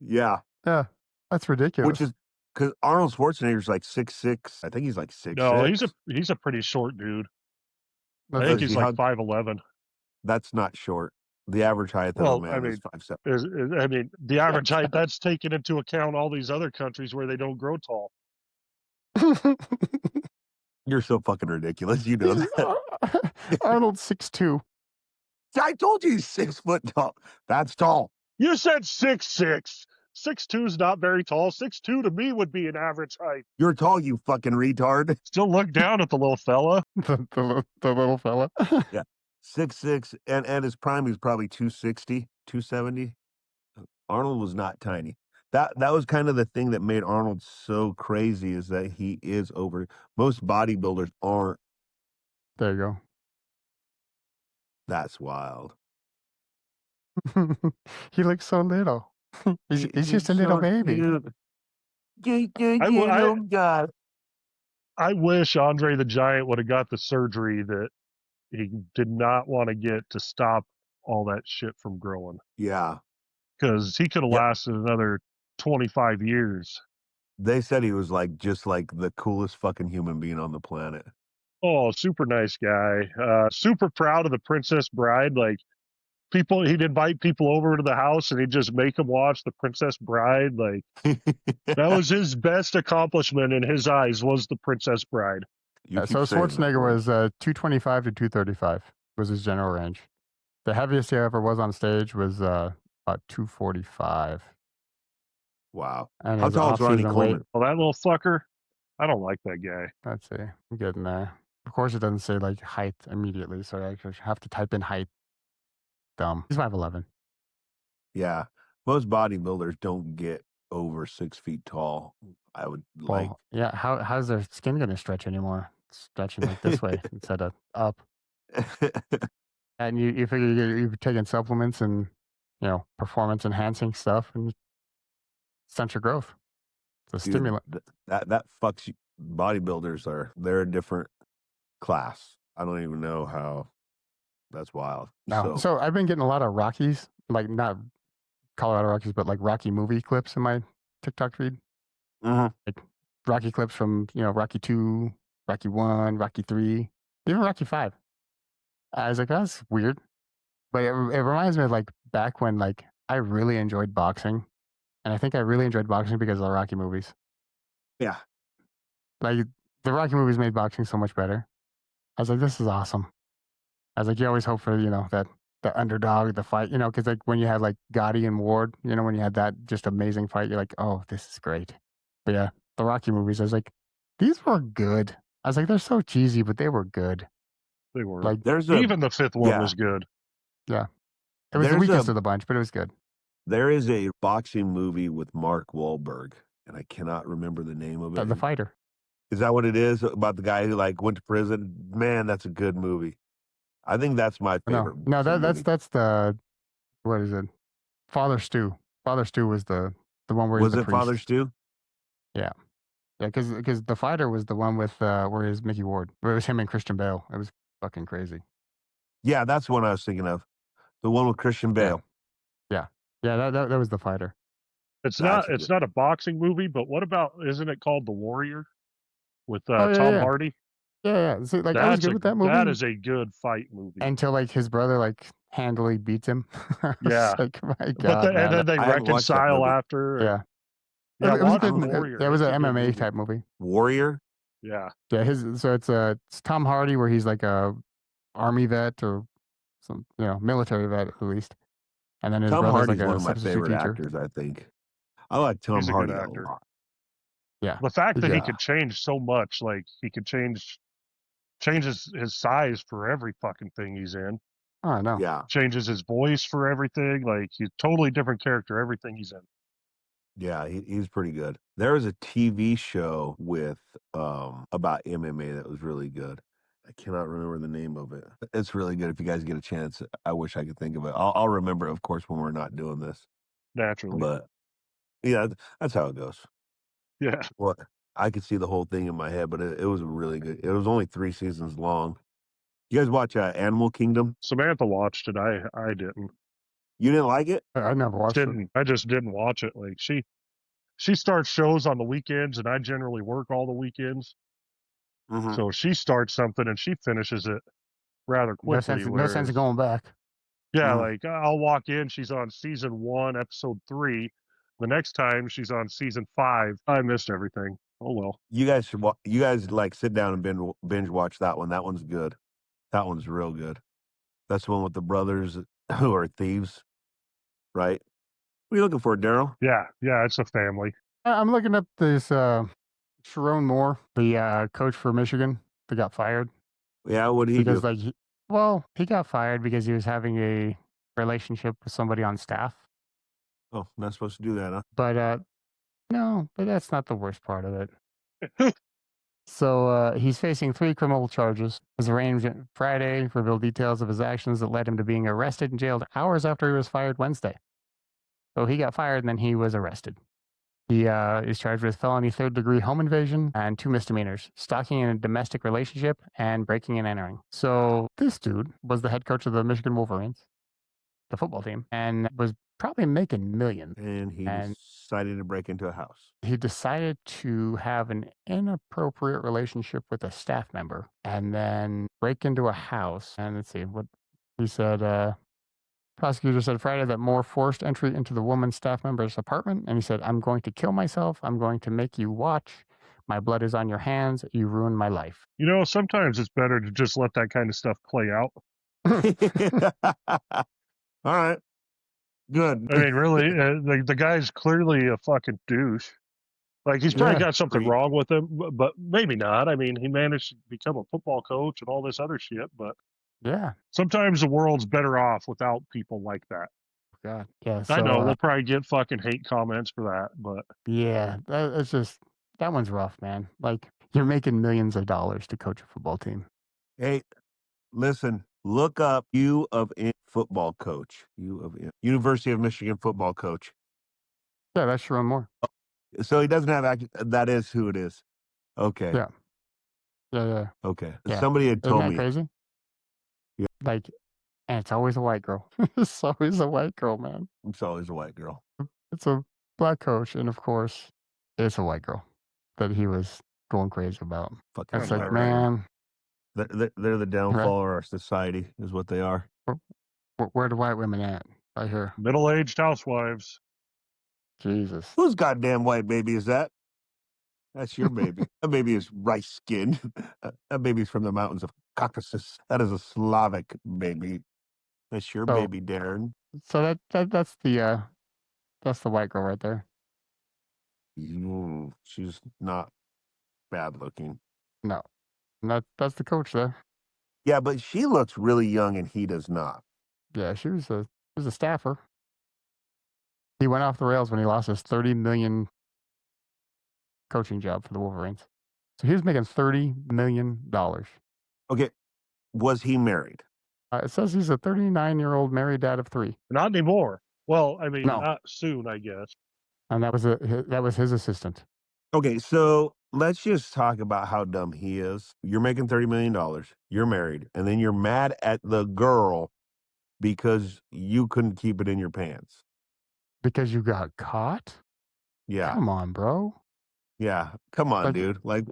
Yeah, Yeah. That's ridiculous. which is because Arnold Schwarzenegger's like 6'6". I think he's like 6'6". No, he's a pretty short dude. I That's think Let's he's see, like 5'11". that's not short. The average height of Well, a man I mean, is 5'7". I mean, the average height, that's taken into account all these other countries where they don't grow tall. You're so fucking ridiculous. You know that. Arnold's 6'2". I told you he's 6 foot tall. That's tall. You said 6'6". 6'2" is not very tall. 6'2" to me would be an average height. You're tall, you fucking retard. Still look down at the little fella. the little fella. 6'6", and his prime is probably 260, 270. Arnold was not tiny. That was kind of the thing that made Arnold so crazy is that he is over. Most bodybuilders aren't. There you go. That's wild. He looks so little. He's just a little baby. I God. I wish Andre the Giant would have got the surgery that he did not want to get to stop all that shit from growing, Yeah. because he could have Yep. lasted another 25 years. They said he was like just like the coolest fucking human being on the planet. Oh, super nice guy. Super proud of the Princess Bride. Like, he'd invite people over to the house and he'd just make them watch the Princess Bride. Like, that was his best accomplishment in his eyes, was the Princess Bride. You keep So saying that, Schwarzenegger boy. was 225 to 235 was his general range. The heaviest he ever was on stage was about 245. Wow. And How his tall is Ronnie off-season weight, Coleman? Well, that little fucker, I don't like that guy. let's see, I'm getting there. Of course, it doesn't say like height immediately, so I actually have to type in height. Dumb. He's 5'11". Yeah. Most bodybuilders don't get over 6 feet tall. I would like. Well, yeah. How's their skin going to stretch anymore? It's stretching like this way instead of up. And you figure you're taking supplements and performance enhancing stuff and stunt your growth. It's a Dude, stimulant. that fucks you. Bodybuilders they're a different class. I don't even know how. That's wild. No. So I've been getting a lot of Rockies, like not Colorado Rockies, but like Rocky movie clips in my TikTok feed. Mhm. Like Rocky clips from Rocky 2, Rocky 1, Rocky 3, even Rocky 5. I was like, that's weird, but it reminds me of like back when like I really enjoyed boxing, and I think I really enjoyed boxing because of the Rocky movies. Yeah. Like the Rocky movies made boxing so much better. I was like, this is awesome. I was like, you always hope for that the underdog, the fight, because like when you had like Gotti and Ward, when you had that just amazing fight, you're like, oh, this is great. But yeah, the Rocky movies, I was like, these were good. I was like, they're so cheesy, but they were good. They were. Like Even the fifth one was good. Yeah, it was the weakest of the bunch, but it was good. There is a boxing movie with Mark Wahlberg, and I cannot remember the name of it. The Fighter. Is that what it is? About the guy who like went to prison? Man, that's a good movie. I think that's my favorite. No, that's the, what is it? Father Stu. Father Stu was the one where was he's the it priest. Father Stu? Yeah, because the Fighter was the one with where is Mickey Ward, where it was him and Christian Bale. It was fucking crazy. Yeah, that's the one I was thinking of. The one with Christian Bale. Yeah, that was the Fighter. It's not a boxing movie, but what about, isn't it called The Warrior with Tom Hardy? Yeah. See, like I was good with that movie. That is a good fight movie. Until like his brother like handily beats him. Yeah. Like, my God, and then they reconcile after. Yeah. Yeah, it was good. It was an MMA type movie. Warrior? Yeah. Yeah, it's Tom Hardy where he's like a army vet or some military vet at least. And then his Tom brother's Hardy's like one a of my substitute favorite teacher. actors, I think. I like Tom Hardy a lot. Yeah. The fact that he could change so much, like he could change his size for every fucking thing he's in. Oh, I know. Yeah. Changes his voice for everything. Like, he's a totally different character, everything he's in. Yeah, he's pretty good. There was a TV show with about MMA that was really good. I cannot remember the name of it. It's really good. If you guys get a chance, I wish I could think of it. I'll remember, of course, when we're not doing this. Naturally. But yeah, that's how it goes. Yeah. Well, I could see the whole thing in my head, but it was really good. It was only 3 seasons long. You guys watch Animal Kingdom? Samantha watched it. I didn't. You didn't like it? I never watched it. I just didn't watch it. Like, she starts shows on the weekends, and I generally work all the weekends. Mm-hmm. So she starts something and she finishes it rather quickly. No sense of going back. Yeah, like I'll walk in, she's on season 1, episode 3. The next time she's on season 5. I missed everything. Oh well. You guys should you guys like sit down and binge watch that one. That one's good. That one's real good. That's the one with the brothers who are thieves, right? What are you looking for, Daryl? Yeah, it's a family. I'm looking up this Sharon Moore, the coach for Michigan that got fired. Yeah, what did he do? Like, he got fired because he was having a relationship with somebody on staff. Oh, not supposed to do that, huh? But no, but that's not the worst part of it. So he's facing 3 criminal charges. His arraignment Friday revealed details of his actions that led him to being arrested and jailed hours after he was fired Wednesday. So he got fired and then he was arrested. He is charged with felony 3rd-degree home invasion and 2 misdemeanors, stalking in a domestic relationship and breaking and entering. So this dude was the head coach of the Michigan Wolverines, the football team, and was probably making millions. And he And decided to break into a house. he decided to have an inappropriate relationship with a staff member and then break into a house. And let's see what he said. Prosecutor said Friday that Moore forced entry into the woman's staff member's apartment. And he said, "I'm going to kill myself. I'm going to make you watch. My blood is on your hands. You ruined my life." You know, sometimes it's better to just let that kind of stuff play out. All right. Good. I mean, really, the guy's clearly a fucking douche. Like, he's probably Yeah. got something Agreed. wrong with him, but maybe not. I mean, he managed to become a football coach and all this other shit, but Yeah. sometimes the world's better off without people like that. God. Yeah. I So, know we'll probably get fucking hate comments for that, but yeah, it's just, that one's rough, man. Like, you're making millions of dollars to coach a football team. Hey, listen, look up U of M football coach. U of M. University of Michigan football coach. Yeah, that's Sharon Moore. So he doesn't have that is who it is. Okay. Yeah. Yeah. Okay. Yeah. Somebody had Isn't told that me. crazy? Yeah. Like, and it's always a white girl. It's always a white girl, man. It's always a white girl. It's a black coach, and of course, it's a white girl that he was going crazy about. Fucking It's like, white man, They're the downfall of our society, is what they are. where the white women at? Right here. middle-aged housewives. Jesus. Whose goddamn white baby is that? That's your baby. That baby is rice skinned. That baby's from the mountains of Caucasus. That is a Slavic baby. That's your So- baby, Darren. So that's the white girl right there. She's not bad looking. No, and that's the coach there. Yeah, but she looks really young and he does not. Yeah, she was a staffer. He went off the rails when he lost his $30 million coaching job for the Wolverines. So he was making $30 million. Okay, was he married? It says he's a 39-year-old married dad of 3, Not anymore. Well, I mean, No. not soon, I guess. and that was his assistant. Okay, so let's just talk about how dumb he is. You're making $30 million. You're married, and then you're mad at the girl because you couldn't keep it in your pants. Because you got caught? Yeah, Come on, bro. yeah. Come on, Like- dude. Like,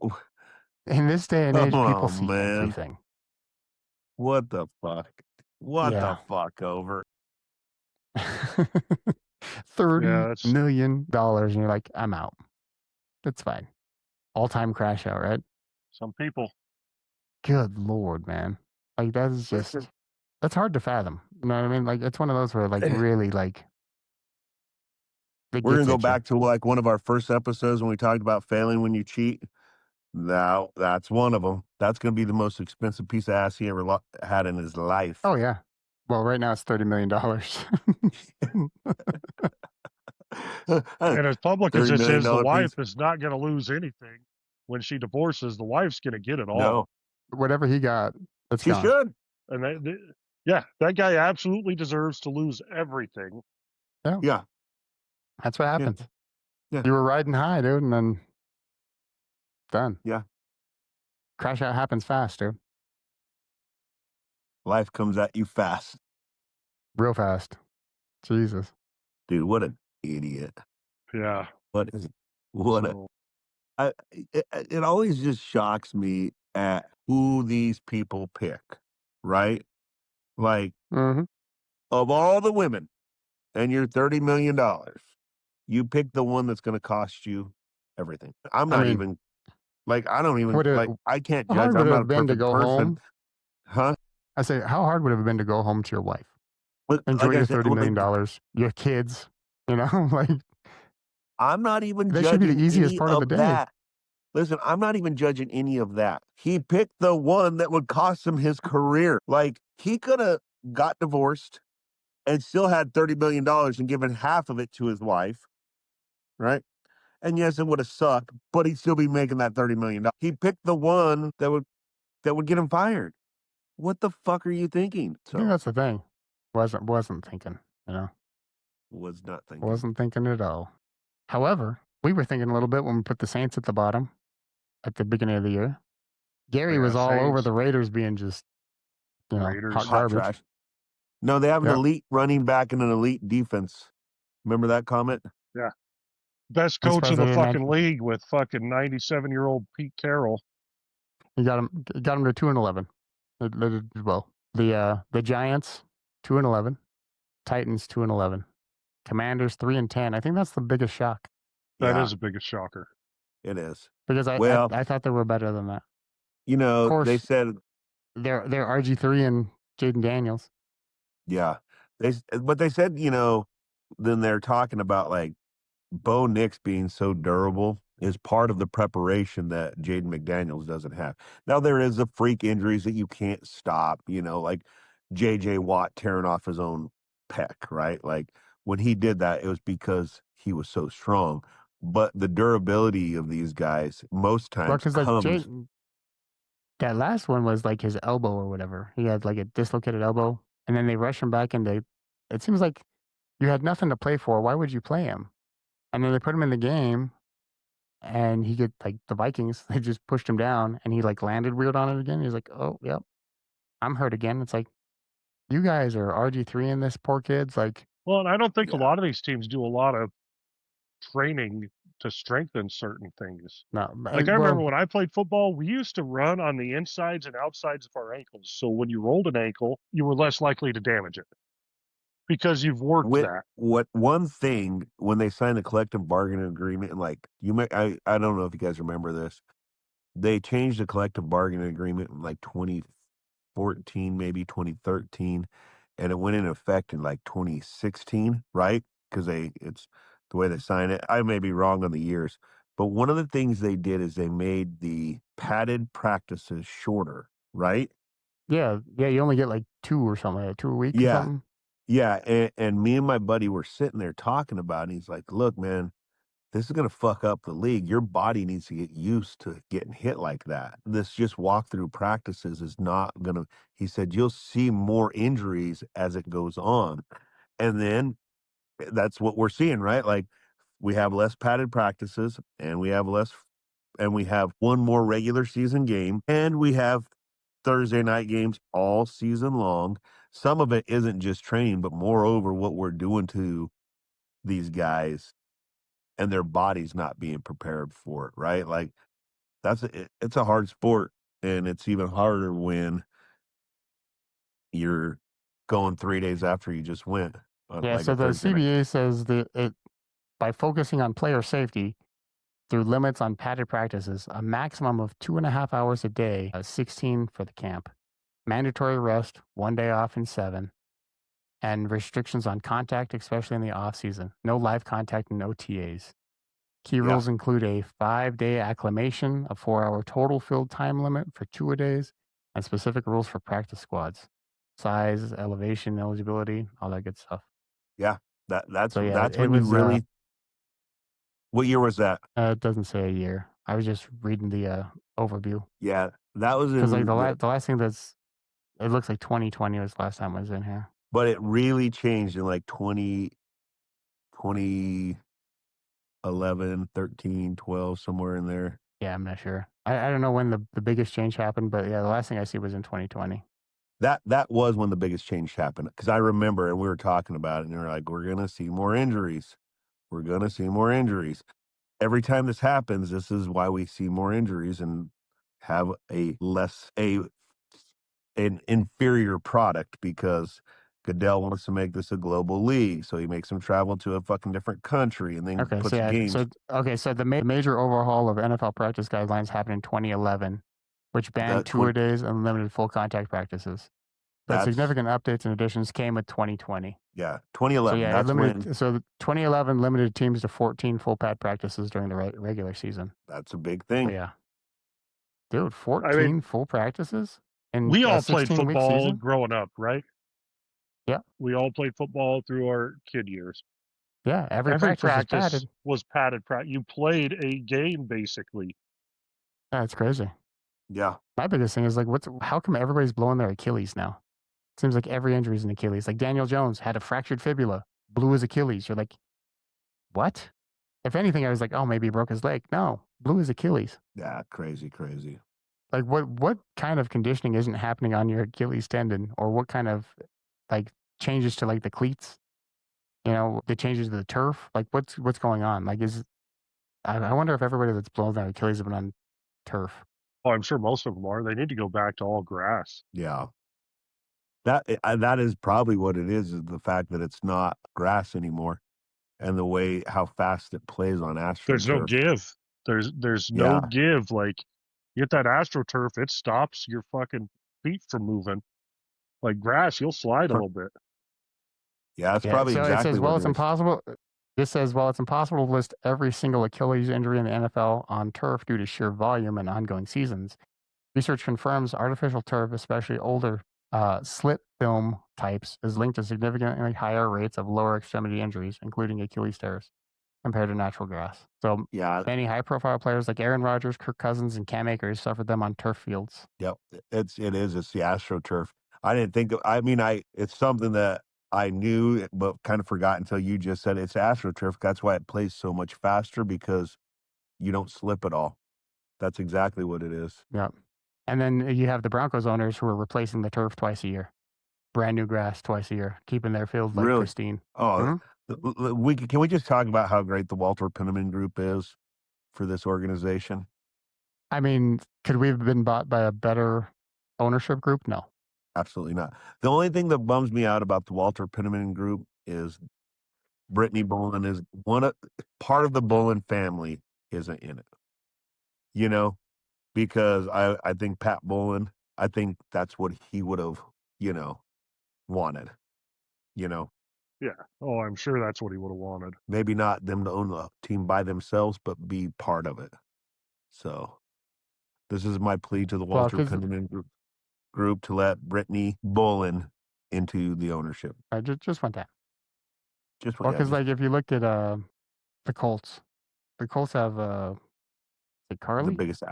In this day and age, Come people on, see man. everything. what the fuck? What Yeah. the fuck over? $30 that's- million, and you're like, I'm out. It's fine. All-time crash out, right? Some people. Good Lord, man. Like, that is just, Listen. that's hard to fathom. You know what I mean? Like, it's one of those where, like, really, like, it We're gonna gets go at you. back to like one of our first episodes when we talked about failing when you cheat. Now that's one of them. That's gonna be the most expensive piece of ass he ever had in his life. Oh, yeah. Well, right now it's $30 million. And as public as $30 this is, the million wife piece. is not going to lose anything. When she divorces, the wife's going to get it all. No, Whatever he got, it's she gone. should. And yeah, that guy absolutely deserves to lose everything. Yeah, That's what happens. Yeah. You were riding high, dude, and then done. Yeah. Crash out happens fast, dude. life comes at you fast, Real fast. Jesus. dude. What an idiot. Yeah. What is? What a. So, It always just shocks me at who these people pick, right? Like, Mm-hmm. of all the women and your $30 million, you pick the one that's going to cost you everything. I'm I not mean, even, like, I don't even, would it- like, I can't How judge. hard would I'm it not a have been to perfect go person. home? Huh? I say, how hard would it have been to go home to your wife? But Enjoy like I your said, $30 million, your kids, you know? Like, I'm not even That should be judging the easiest any part of the day. that. Listen, I'm not even judging any of that. He picked the one that would cost him his career. Like, he could have got divorced and still had $30 million and given half of it to his wife, right? And yes, it would have sucked, but he'd still be making that $30 million. He picked the one that would get him fired. What the fuck are you thinking? I think So that's the thing. Wasn't thinking, was not thinking. Wasn't thinking at all. However, we were thinking a little bit when we put the Saints at the bottom at the beginning of the year. Gary was all over Saints, the Raiders being just, Raiders. hot Hot garbage. trash. No, they have an Yep. elite running back and an elite defense. Remember that comment? Yeah. Best I'm coach in surprised the they didn't fucking league with fucking 97-year-old Pete Carroll. He got him to 2-11. They did well. The Giants 2-11, Titans 2-11, Commanders 3-10. I think that's the biggest shock That Yeah, is the biggest shocker. it is. because Well, I thought they were better than that. Of course. they said, They're RG3 and Jaden Daniels. yeah, but they said, then they're talking about like Bo Nix being so durable is part of the preparation that Jaden McDaniels doesn't have. Now there is the freak injuries that you can't stop, like JJ Watt tearing off his own pec, right? Like when he did that, it was because he was so strong. But the durability of these guys most Well, times because like comes. that last one was like his elbow or whatever. He had like a dislocated elbow, and then they rush him back into. It seems like you had nothing to play for. Why would you play him? And then they put him in the game, and he get like the Vikings. They just pushed him down, and he like landed weird on it again. He's like, "Oh, yep, I'm hurt again." It's like, you guys are RG3 in this, poor kid's like. Well, and I don't think a Yeah. lot of these teams do a lot of training to strengthen certain things. No, Like I remember when I played football, we used to run on the insides and outsides of our ankles. So when you rolled an ankle, you were less likely to damage it because you've worked that. What one thing when they signed the collective bargaining agreement, and like I don't know if you guys remember this, they changed the collective bargaining agreement in like 2014, maybe 2013, and it went into effect in like 2016, right? Because it's the way they sign it. I may be wrong on the years, but one of the things they did is they made the padded practices shorter, right? yeah, you only get like 2 or something, like 2 a week or Yeah. something. Yeah, and me and my buddy were sitting there talking about it, and he's like, "Look, man, this is gonna fuck up the league. Your body needs to get used to getting hit like that. This just walkthrough practices is not gonna." He said, "You'll see more injuries as it goes on." And then that's what we're seeing, right? Like we have less padded practices, and we have one more regular season game, and we have Thursday night games all season long. Some of it isn't just training, but moreover, what we're doing to these guys and their bodies not being prepared for it, right? Like it's a hard sport, and it's even harder when you're going 3 days after you just went. Yeah, Like so a the Thursday night. CBA says that by focusing on player safety through limits on padded practices, a maximum of 2.5 hours a day, 16 for the camp, mandatory rest, 1 day off in 7, and restrictions on contact, especially in the off season. No live contact and OTAs. Key Yeah. rules include a 5-day acclimation, a 4-hour total field time limit for 2-a-days, and specific rules for practice squads. Size, elevation, eligibility, all that good stuff. Yeah, that's So yeah, that's it when was. you really. What year was that? It doesn't say a year. I was just reading the overview Yeah, that was because like in the last thing it looks like 2020 was the last time I was in here. but it really changed in like 2011, 13, 12, somewhere in there. Yeah, I'm not sure. I don't know when the biggest change happened, but yeah, the last thing I see was in 2020. That was when the biggest change happened, because I remember, and we were talking about it, and they're like, "We're gonna see more injuries. We're gonna see more injuries." Every time this happens, this is why we see more injuries and have an inferior product, because Goodell wants to make this a global league, so he makes them travel to a fucking different country and then Okay, puts so games. So the major overhaul of NFL practice guidelines happened in 2011, which banned 2-a-days and limited full contact practices. But That's significant updates and additions came with 2020. yeah, So 2011. yeah, That's when 2011 limited teams to 14 full pad practices during the regular season. that's a big So thing. yeah, dude, 14 full practices in We a all played 16-week football season. growing up, right? Yeah. We all played football through our kid years. Yeah, every Every practice is practice padded. was padded. You played a game basically. That's crazy. Yeah. My biggest thing is like, how come everybody's blowing their Achilles now? Seems like every injury is an Achilles. Like Daniel Jones had a fractured fibula, blew his Achilles. You're like, what? If anything, I was like, oh, maybe he broke his leg. No, blew his Achilles. Yeah, crazy. Like what kind of conditioning isn't happening on your Achilles tendon, or what kind of like changes to like the cleats? The changes to the turf. Like what's going on? Like I wonder if everybody that's blown their Achilles have been on turf. Oh, I'm sure most of them are. They need to go back to all grass. Yeah. That is probably what it is the fact that it's not grass anymore, and the way how fast it plays on There's no AstroTurf. give. There's no Yeah. give. Like you get that AstroTurf, it stops your fucking feet from moving. Like grass, you'll slide a little bit. Yeah, that's Yeah, probably so it exactly says, well, what it's it is. impossible. This says, well, it's impossible to list every single Achilles injury in the NFL on turf due to sheer volume and ongoing seasons. Research confirms artificial turf, especially older slit film types, is linked to significantly higher rates of lower extremity injuries, including Achilles tears, compared to natural grass. So Yeah. many high-profile players like Aaron Rodgers, Kirk Cousins, and Cam Akers suffered them on turf fields. Yep. It's the AstroTurf. I didn't think it's something that I knew but kind of forgot until you just said it's AstroTurf. That's why it plays so much faster, because you don't slip at all. That's exactly what it is. Yep. And then you have the Broncos owners who are replacing the turf twice a year. Brand new grass twice a year, keeping their field like Really? pristine. Oh, can we just talk about how great the Walter Penniman Group is for this organization? I mean, could we have been bought by a better ownership group? No. Absolutely not. The only thing that bums me out about the Walter Penniman Group is Brittany Bolin is part of the Bolin family isn't in it. Because I think Pat Bolin, I think that's what he would have, wanted. Yeah. Oh, I'm sure that's what he would have wanted. Maybe not them to own the team by themselves, but be part of it. So this is my plea to the Walter Penniman group to let Brittany Bolin into the ownership. I just want that. Just well, because like if you looked at the Colts have is it Carly? The biggest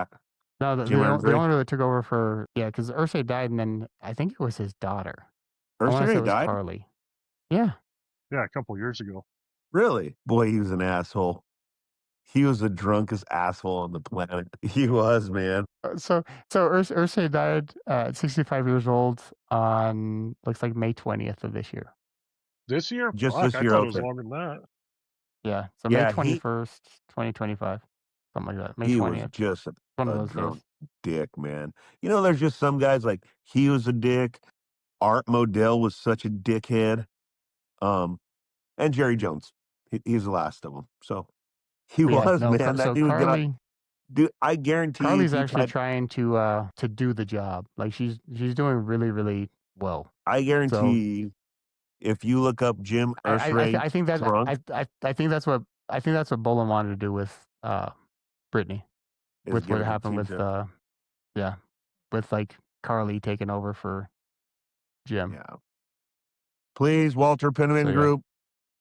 No, the owner that took over for because Irsay died, and then I think it was his daughter. Irsay died? Carly. Yeah. Yeah, a couple years ago. Really? Boy, he was an asshole. He was the drunkest asshole on the planet. He was, man. So Irsay died at 65 years old on looks like May 20th of this year. This year? Just Fuck, this year. I thought it was longer than that. Yeah, so May 21st, 2025, something like that. May 20th. He was just one of a those drunk days. dick, man. There's just some guys like he was a dick. Art Modell was such a dickhead. And Jerry Jones. He's the last of them. So he was, man. That dude Carly, dude, I guarantee Carly's actually trying to do the job. Like she's doing really, really well. I guarantee if you look up Jim Irsay, I think that's what Bolin wanted to do with Brittany. With what happened with with like Carly taking over for Jim. Yeah. Please, Walter Penniman Group,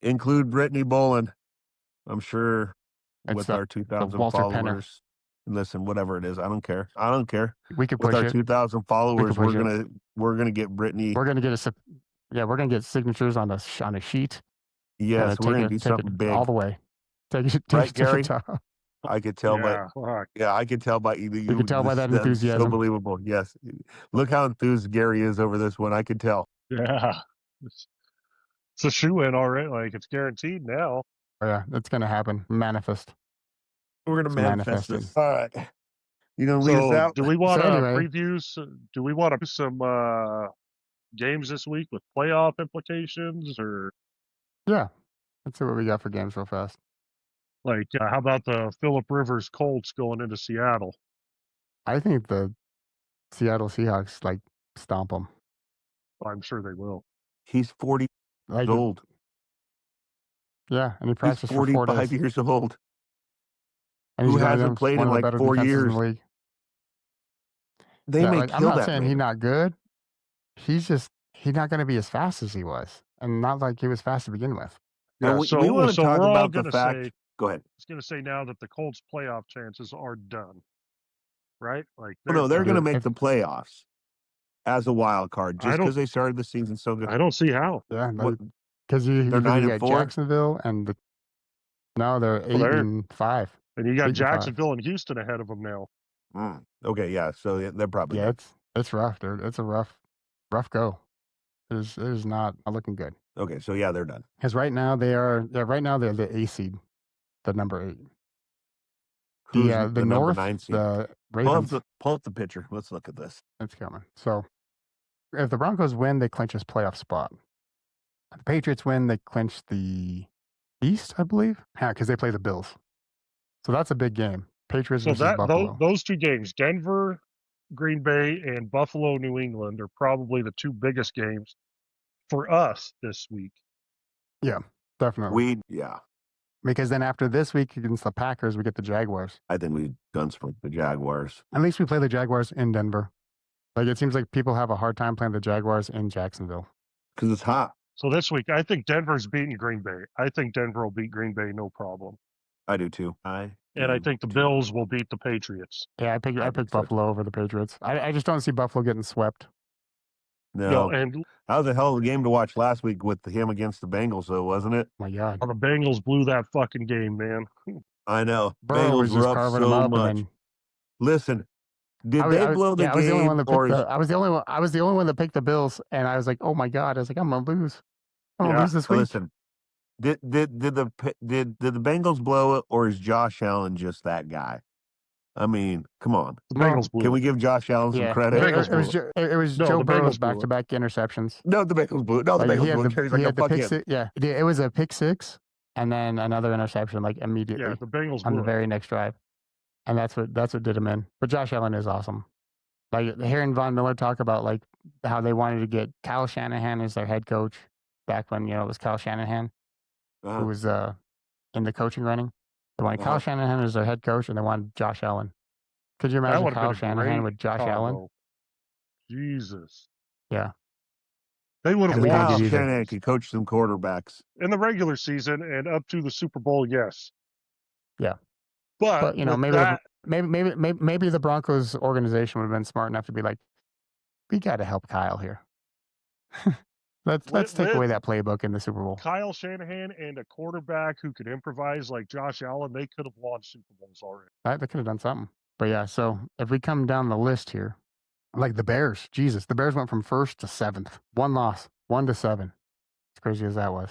include Brittany Bolin. I'm sure with our 2,000 followers. Penner. Listen, whatever it is, I don't care. We could with push our 2,000 followers, we're gonna get Brittany. We're gonna get we're gonna get signatures on a sheet. Yes, we're gonna do something big all the way. Take right, Gary? To I could tell I could tell by either you. You could tell by that enthusiasm. So believable. Yes, look how enthused Gary is over this one. I could tell. Yeah, it's a shoe-in already. Like it's guaranteed now. Oh, yeah, that's gonna happen. Manifest. We're gonna manifest this. All right. You gonna lead us out? Do we want to previews? Do we want to do some games this week with playoff implications, or? Yeah, let's see what we got for games real fast. Like, how about the Phillip Rivers Colts going into Seattle? I think the Seattle Seahawks stomp them. I'm sure they will. He's 40 years old. Yeah, and he practiced for 4 days. 45 years old. And who hasn't played in like 4 years? They may kill I'm not that saying he's not good. He's not going to be as fast as he was, and not like he was fast to begin with. And we so want to so talk we're all about the gonna fact. say Go ahead. it's gonna say now that the Colts playoff chances are done, right? Like Well, they're no, they're done. going to Dude, make if the playoffs as a wild card I just don't because they started the season so good. I don't see how. yeah, What? because They're you 9-4. got Jacksonville and now they're Well, 8-5. and you got 8-5. Jacksonville and Houston ahead of them now. Okay, yeah. So they're probably Yeah, done. it's rough, dude. It's a rough go. It is not looking good. Okay, so yeah, they're done. Because right now they're the A seed, the number 8. Who's The the number North, 9 seed? the Pull Ravens. up the picture. Let's look at this. It's coming. So if the Broncos win, they clinch this playoff spot. If the Patriots win, they clinch the East, I believe. Yeah, because they play the Bills. So that's a big game. Patriots So versus Buffalo. those two games, Denver, Green Bay, and Buffalo, New England, are probably the two biggest games for us this week. Yeah, definitely. Yeah. Because then after this week against the Packers, we get the Jaguars. I think we gunsmoke the Jaguars. At least we play the Jaguars in Denver. Like, it seems like people have a hard time playing the Jaguars in Jacksonville. Because it's hot. So this week, I think Denver's beating Green Bay. I think Denver will beat Green Bay no problem. I do too. And I think the Bills will beat the Patriots. Yeah, I picked Buffalo over the Patriots. I just don't see Buffalo getting swept. No. And that was a hell of a game to watch last week with him against the Bengals, though, wasn't it? My God. the Bengals blew that fucking game, man. I know. Burrow was Bengals just were up carving so them up. much. And then, Listen, did they blow the I was the only game? one that picked I was the only one that picked the Bills, and I was like, oh my God. I was like, I'm gonna lose. I'm gonna lose this week. Listen, did the Bengals blow it, or is Josh Allen just that guy? I mean, come on. The Bengals blew Can it. we give Josh Allen some Yeah, credit? it was No, Joe the Burrow's Bengals blew it. back-to-back interceptions. No, the Bengals blew it. No, the Like, Bengals blew it. He's like, no, fuck pick him. six. Yeah, it was a pick 6, and then another interception like immediately Yeah, the Bengals on blew the very next drive, and that's what did him in. But Josh Allen is awesome. Like, hearing Von Miller talk about like how they wanted to get Kyle Shanahan as their head coach back when it was Kyle Shanahan who was in the coaching running. They wanted Kyle Shanahan as their head coach, and they wanted Josh Allen. Could you imagine Kyle Shanahan with Josh Allen? Jesus. Yeah. They would have And we didn't lost get either. Shanahan could coach some quarterbacks. in the regular season and up to the Super Bowl, yes. Yeah. But maybe the Broncos organization would have been smart enough to be like, we got to help Kyle here. Let's take away that playbook in the Super Bowl. Kyle Shanahan and a quarterback who could improvise like Josh Allen, they could have won Super Bowls already. They could have done something. But yeah, so if we come down the list here, like the Bears, Jesus, the Bears went from 1st to 7th. 1 loss, 1 to 7. As crazy as that was.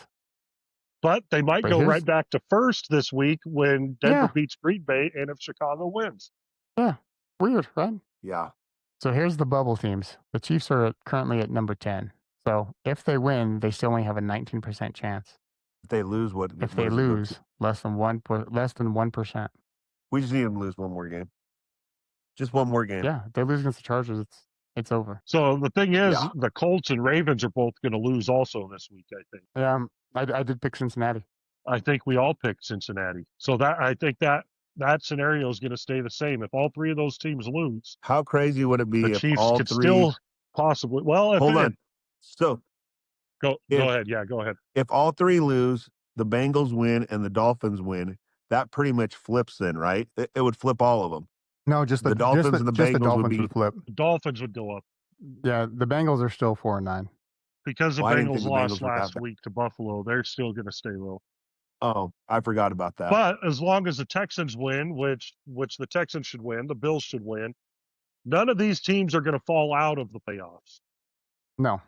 But they might go right back to 1st this week when Denver beats Green Bay and if Chicago wins. Yeah, weird, right? Yeah. So here's the bubble teams. The Chiefs are currently at number 10. So if they win, they still only have a 19% chance. If they lose, what? If they lose, less than 1%. We just need them to lose one more game. Just one more game. Yeah, if they lose against the Chargers, it's over. So the thing is, the Colts and Ravens are both going to lose also this week, I think. Yeah, I did pick Cincinnati. I think we all picked Cincinnati. So I think that scenario is going to stay the same. If all 3 of those teams lose, how crazy would it be the if Chiefs all could 3 still possibly? Well, hold on. So go ahead. Yeah, go ahead. If all 3 lose, the Bengals win and the Dolphins win, that pretty much flips then, right? It would flip all of them. No, just the Dolphins and the Bengals would flip. The Dolphins would go up. Yeah, the Bengals are still 4-9. Because the Well, I didn't Bengals think the lost Bengals would have last that. week to Buffalo, they're still going to stay low. Oh, I forgot about that. But as long as the Texans win, which the Texans should win, the Bills should win, none of these teams are going to fall out of the playoffs. No,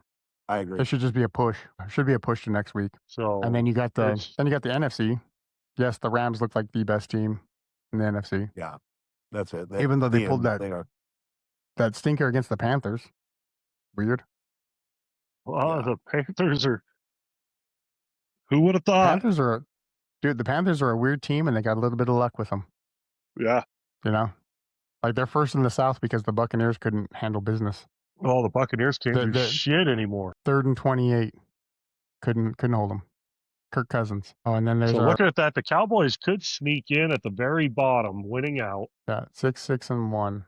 I agree. it should just be a push. It should be a push to next week. So and then you got the NFC. Yes, the Rams look like the best team in the NFC. Yeah, that's it. Even though they pulled that stinker against the Panthers. Weird. Well, the Panthers are. Who would have thought? The Panthers are a weird team, and they got a little bit of luck with them. Yeah. Like they're first in the South because the Buccaneers couldn't handle business. Oh, the Buccaneers can't do shit anymore. 3rd and 28, couldn't hold them. Kirk Cousins. Oh, and then there's looking at that, the Cowboys could sneak in at the very bottom, winning out. Yeah, 6-1.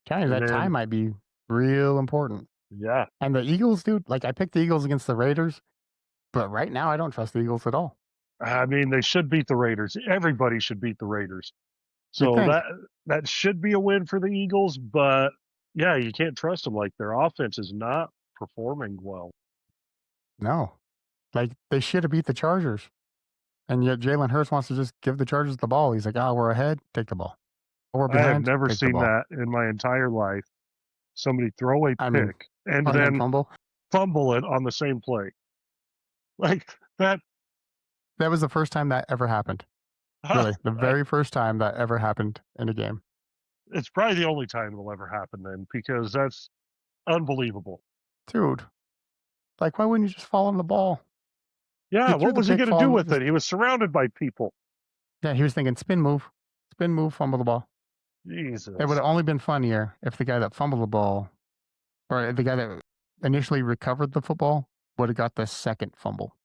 County, that tie might be real important. Yeah. And the Eagles, dude, like I picked the Eagles against the Raiders. But right now, I don't trust the Eagles at all. I mean, they should beat the Raiders. Everybody should beat the Raiders. You'd So think. that should be a win for the Eagles, but yeah, you can't trust them. Like, their offense is not performing well. No. Like, they should have beat the Chargers. And yet Jalen Hurts wants to just give the Chargers the ball. He's like, we're ahead, take the ball. We're I have behind, never take the seen ball. that in my entire life. Somebody throw a I mean, pick and then then fumble. fumble it on the same play. Like, that. That was the first time that ever happened. Really, the very first time that ever happened in a game. It's probably the only time it'll ever happen then, because that's unbelievable. Dude, like, why wouldn't you just fall on the ball? Yeah, He threw what the was he pick going to fall do and with just- it? He was surrounded by people. Yeah, he was thinking spin move, fumble the ball. Jesus. It would have only been funnier if the guy that fumbled the ball, or the guy that initially recovered the football, would have got the second fumble.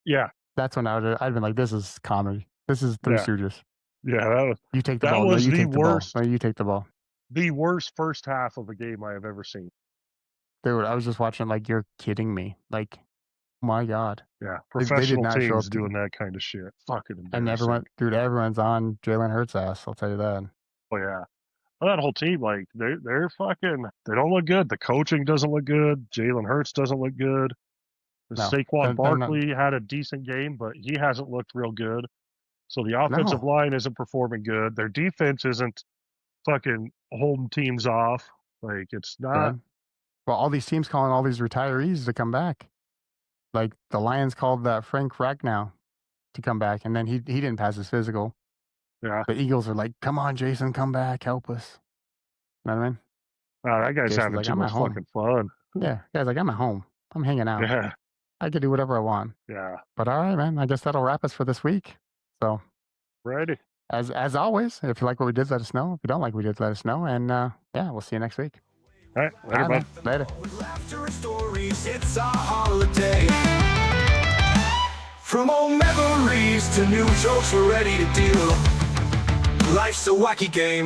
Yeah, That's when I'd been like, this is comedy. This is Three Yeah. Stooges. yeah, You take the That ball. No, was you the take the ball. worst. No, you take the ball. the worst first half of a game I have ever seen. Dude, I was just watching like, you're kidding me. Like, my God. Yeah, They did professional not show teams up to- doing that kind of shit. Fucking And embarrassing. everyone's on Jalen Hurts' ass. I'll tell you that. Oh yeah. Well, that whole team, like, they're fucking. They don't look good. The coaching doesn't look good. Jalen Hurts doesn't look good. No, Saquon they're not- Barkley had a decent game, but he hasn't looked real good. So the offensive line isn't performing good. Their defense isn't fucking holding teams off. Like, it's not. Good. Well, all these teams calling all these retirees to come back. Like, the Lions called that Frank Ragnow to come back, and then he didn't pass his physical. Yeah. The Eagles are like, come on, Jason, come back, help us. You know what I mean? That guy's Jason's having like, too I'm at much home. fucking fun. Yeah, guys, like, I'm at home. I'm hanging out. Yeah. I can do whatever I want. Yeah. But all right, man, I guess that'll wrap us for this week. So, Righty. as always, if you like what we did, let us know. If you don't like what we did, let us know. And yeah, we'll see you next week. All right. Later, All right, bud. man. Later. With laughter and stories, it's our holiday. From old memories to new jokes, we're ready to deal. Life's a wacky game.